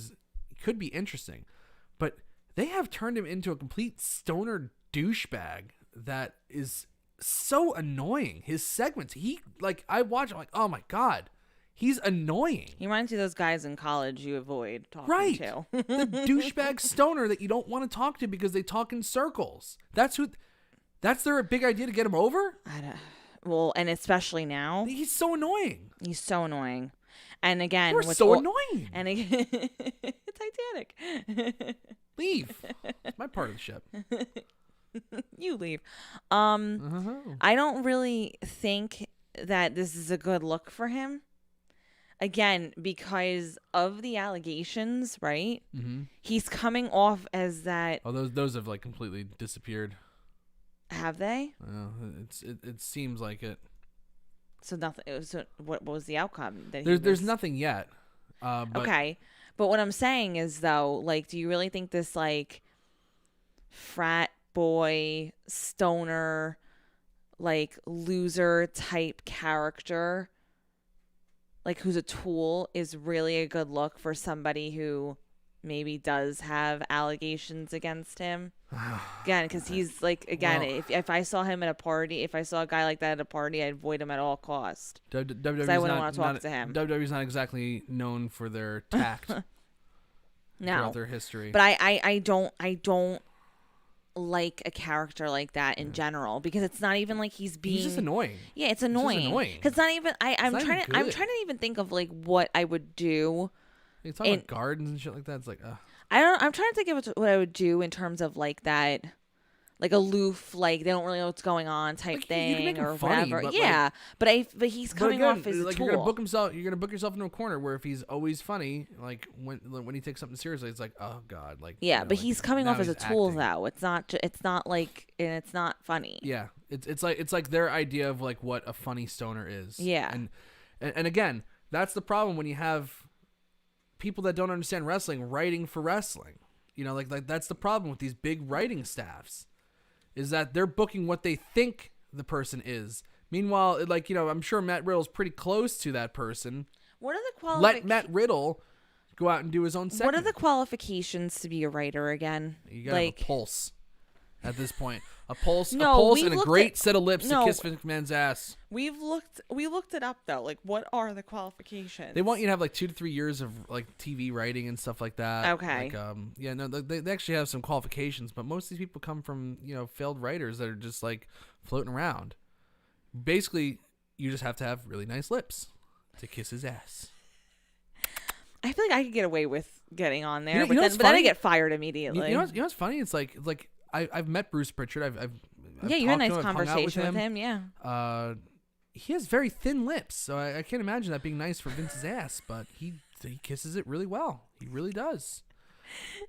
could be interesting, but they have turned him into a complete stoner douchebag that is so annoying. His segments, I watch, I'm like, oh my god. He's annoying. He reminds you of those guys in college you avoid talking to. The douchebag stoner that you don't want to talk to because they talk in circles. That's their big idea to get him over? Well, and especially now. He's so annoying. He's so annoying. And again, you're so annoying. And again, Titanic. Leave. It's my part of the ship. You leave. I don't really think that this is a good look for him. Again, because of the allegations, right? Mm-hmm. He's coming off as that. Oh, those have like completely disappeared. Have they? It seems like it. So nothing. So what was the outcome? There's nothing yet. Okay, but what I'm saying is though, like, do you really think this like frat boy stoner, like loser type character, like who's a tool, is really a good look for somebody who maybe does have allegations against him? Again, because he's like, if I saw him at a party, if I saw a guy like that at a party, I'd avoid him at all cost. WWE's I wouldn't want to talk to him. WWE's not exactly known for their tact. throughout their history. But I don't like a character like that in general, because it's not even like he's just annoying. Yeah, it's annoying. Because not even I'm trying to even think of like what I would do. You talk about gardens and shit like that. It's like, I'm trying to think of what I would do in terms of like that, like aloof, like they don't really know what's going on type like, thing or funny, whatever. but yeah, like, but he's coming off as a like tool. You're gonna book yourself into a corner where if he's always funny, like when he takes something seriously, it's like, oh god, like yeah, but like, he's coming off as a tool acting. though. It's not like, and it's not funny. Yeah, it's like their idea of like what a funny stoner is. Yeah, and again, that's the problem when you have people that don't understand wrestling writing for wrestling. You know, like that's the problem with these big writing staffs, is that they're booking what they think the person is. Meanwhile, like, you know, I'm sure Matt Riddle's pretty close to that person. What are the qualifications? Let Matt Riddle go out and do his own segment. What are the qualifications to be a writer again? You gotta have a pulse at this point. A pulse and a great set of lips to kiss McMahon's ass. We looked it up though. Like, what are the qualifications? They want you to have like 2 to 3 years of like TV writing and stuff like that. Okay. Like, they actually have some qualifications, but most of these people come from, you know, failed writers that are just like floating around. Basically, you just have to have really nice lips to kiss his ass. I feel like I could get away with getting on there, but then I get fired immediately. You know what's funny? It's like I've met Bruce Pritchard. I've you had a nice him, conversation with him. Yeah. He has very thin lips, so I can't imagine that being nice for Vince's ass. But he kisses it really well. He really does.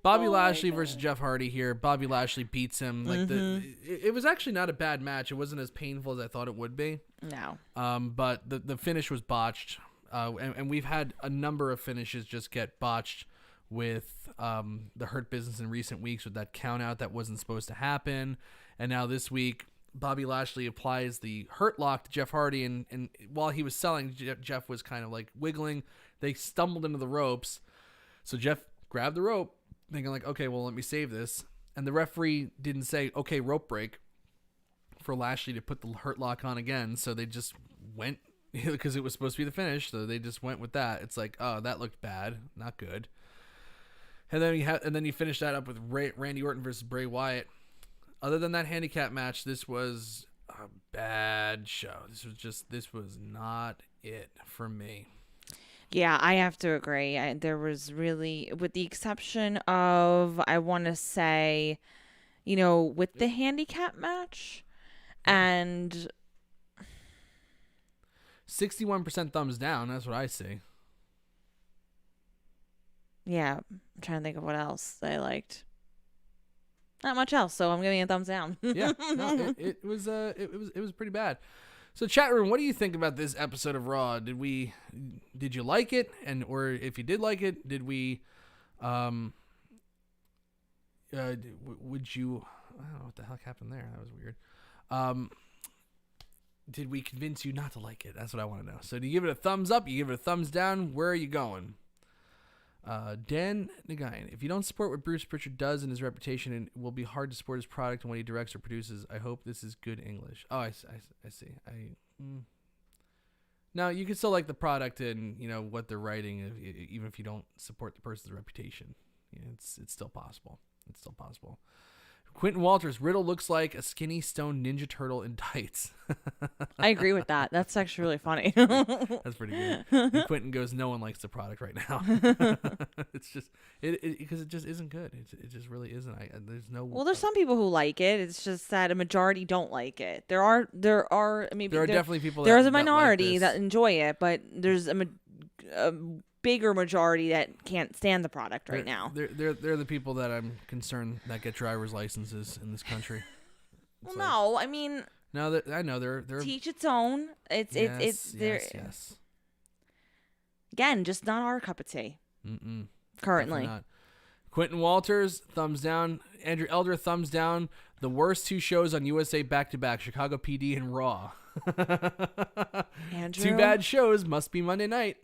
Bobby Lashley versus Jeff Hardy here. Bobby Lashley beats him. Like it was actually not a bad match. It wasn't as painful as I thought it would be. No. But the finish was botched. And we've had a number of finishes just get botched with the Hurt Business in recent weeks with that count out that wasn't supposed to happen. And now this week, Bobby Lashley applies the Hurt Lock to Jeff Hardy, and while he was selling, Jeff was kind of like wiggling. They stumbled into the ropes. So Jeff grabbed the rope, thinking like, okay, well, let me save this. And the referee didn't say, okay, rope break, for Lashley to put the Hurt Lock on again. So they just went, because it was supposed to be the finish, so they just went with that. It's like, oh, that looked bad, not good. And then you finish that up with Randy Orton versus Bray Wyatt. Other than that handicap match, this was a bad show. This was not it for me. Yeah, I have to agree. There was really, with the exception of, I want to say, you know, with the handicap match, and 61% thumbs down. That's what I see. Yeah, I'm trying to think of what else I liked. Not much else, so I'm giving it a thumbs down. Yeah, no, it was pretty bad. So chat room, what do you think about this episode of Raw? Did you like it? And or if you did like it, did we would you, I don't know what the heck happened there. That was weird. Did we convince you not to like it? That's what I want to know. So do you give it a thumbs up? You give it a thumbs down? Where are you going? Dan Nagayan, if you don't support what Bruce Pritchard does in his reputation, it will be hard to support his product and what he directs or produces. I hope this is good English. Oh, I see. Now, you can still like the product and, you know, what they're writing, even if you don't support the person's reputation. You know, it's still possible. It's still possible. Quentin Walters, Riddle looks like a skinny stone Ninja Turtle in tights. I agree with that. That's actually really funny. That's pretty good. And Quentin goes, no one likes the product right now. It's just, because it just isn't good. It just really isn't. There's no. Well, there's some people who like it. It's just that a majority don't like it. There are definitely people. There is a minority that enjoy it, but there's a bigger majority that can't stand the product right now. They're the people that I'm concerned that get driver's licenses in this country. Well, no, I mean. No, I know they're teach its own. Yes. Again, just not our cup of tea. Currently. Not. Quentin Walters, thumbs down. Andrew Elder, thumbs down. The worst two shows on USA back-to-back, Chicago PD and Raw. Andrew? Two bad shows, must be Monday night.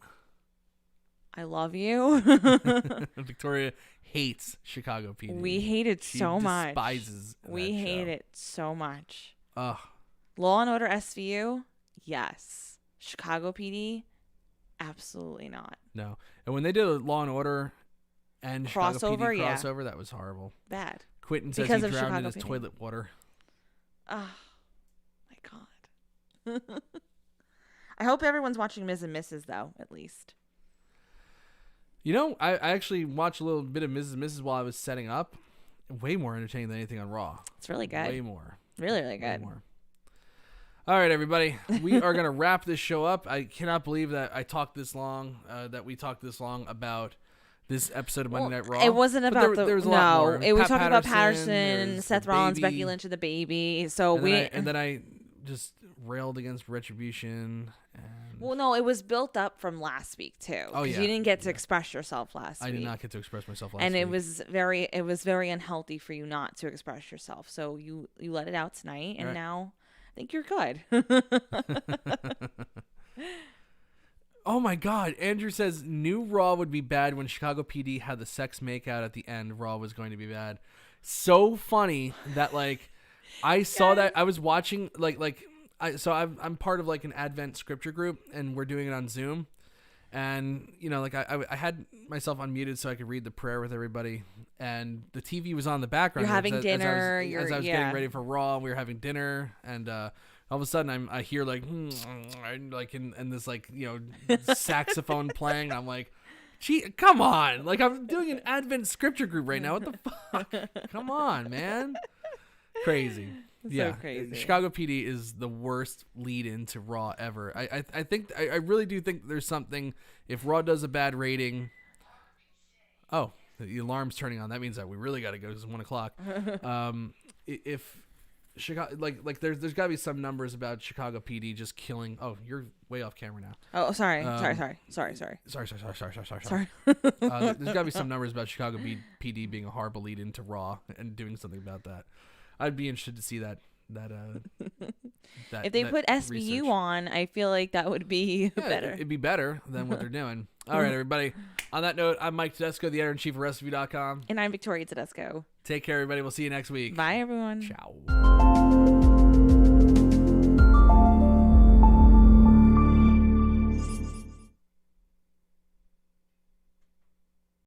I love you. Victoria hates Chicago PD. We hate it so much. Despises We hate it so much. Ugh. Law and Order SVU, yes. Chicago PD, absolutely not. No. And when they did Law and Order And Chicago crossover, PD yeah. crossover, that was horrible. Bad. Quentin says Because he of drowned in Chicago his PD. toilet water. Oh my god. I hope everyone's watching Ms. and Mrs. though, at least. You know, I actually watched a little bit of Mrs. and Mrs. while I was setting up. Way more entertaining than anything on Raw. It's really good. Way more. Really, really Way good. more. All right, everybody. We are going to wrap this show up. I cannot believe that we talked this long about this episode of Monday Night Raw. It wasn't But about there was a lot more. we Pat talked about Patterson, Patterson, there's Seth the Rollins, baby. Becky Lynch, and the baby. So And then I just railed against Retribution. And Well, no, it was built up from last week too. Oh, 'cause yeah. you didn't get to express yourself last week. I did not get to express myself last and week. it was very unhealthy for you not to express yourself. So you let it out tonight, and Right. now I think you're good. Oh my God. Andrew says new Raw would be bad when Chicago PD had the sex makeout at the end. Raw was going to be bad. So funny that like I saw that. I was watching I'm part of like an Advent scripture group, and we're doing it on Zoom. And you know, like I had myself unmuted so I could read the prayer with everybody, and the TV was on in the background. You're having as dinner. As I was getting ready for Raw, we were having dinner, and all of a sudden I hear like and this like, you know, saxophone playing. I'm like, gee, come on! Like I'm doing an Advent scripture group right now. What the fuck? Come on, man! Crazy. Yeah, crazy. Chicago PD is the worst lead into Raw ever. I think I really do think there's something. If Raw does a bad rating, oh, the alarm's turning on. That means that we really got to go. It's 1:00. If Chicago like there's got to be some numbers about Chicago PD just killing. Oh, you're way off camera now. Oh, sorry. Sorry. Sorry. There's got to be some numbers about Chicago PD being a horrible lead into Raw and doing something about that. I'd be interested to see that If they that put SBU research. on, I feel like that would be better. It'd be better than what they're doing. All right, everybody. On that note, I'm Mike Tedesco, the editor-in-chief of Wrestleview.com. And I'm Victoria Tedesco. Take care, everybody. We'll see you next week. Bye, everyone. Ciao.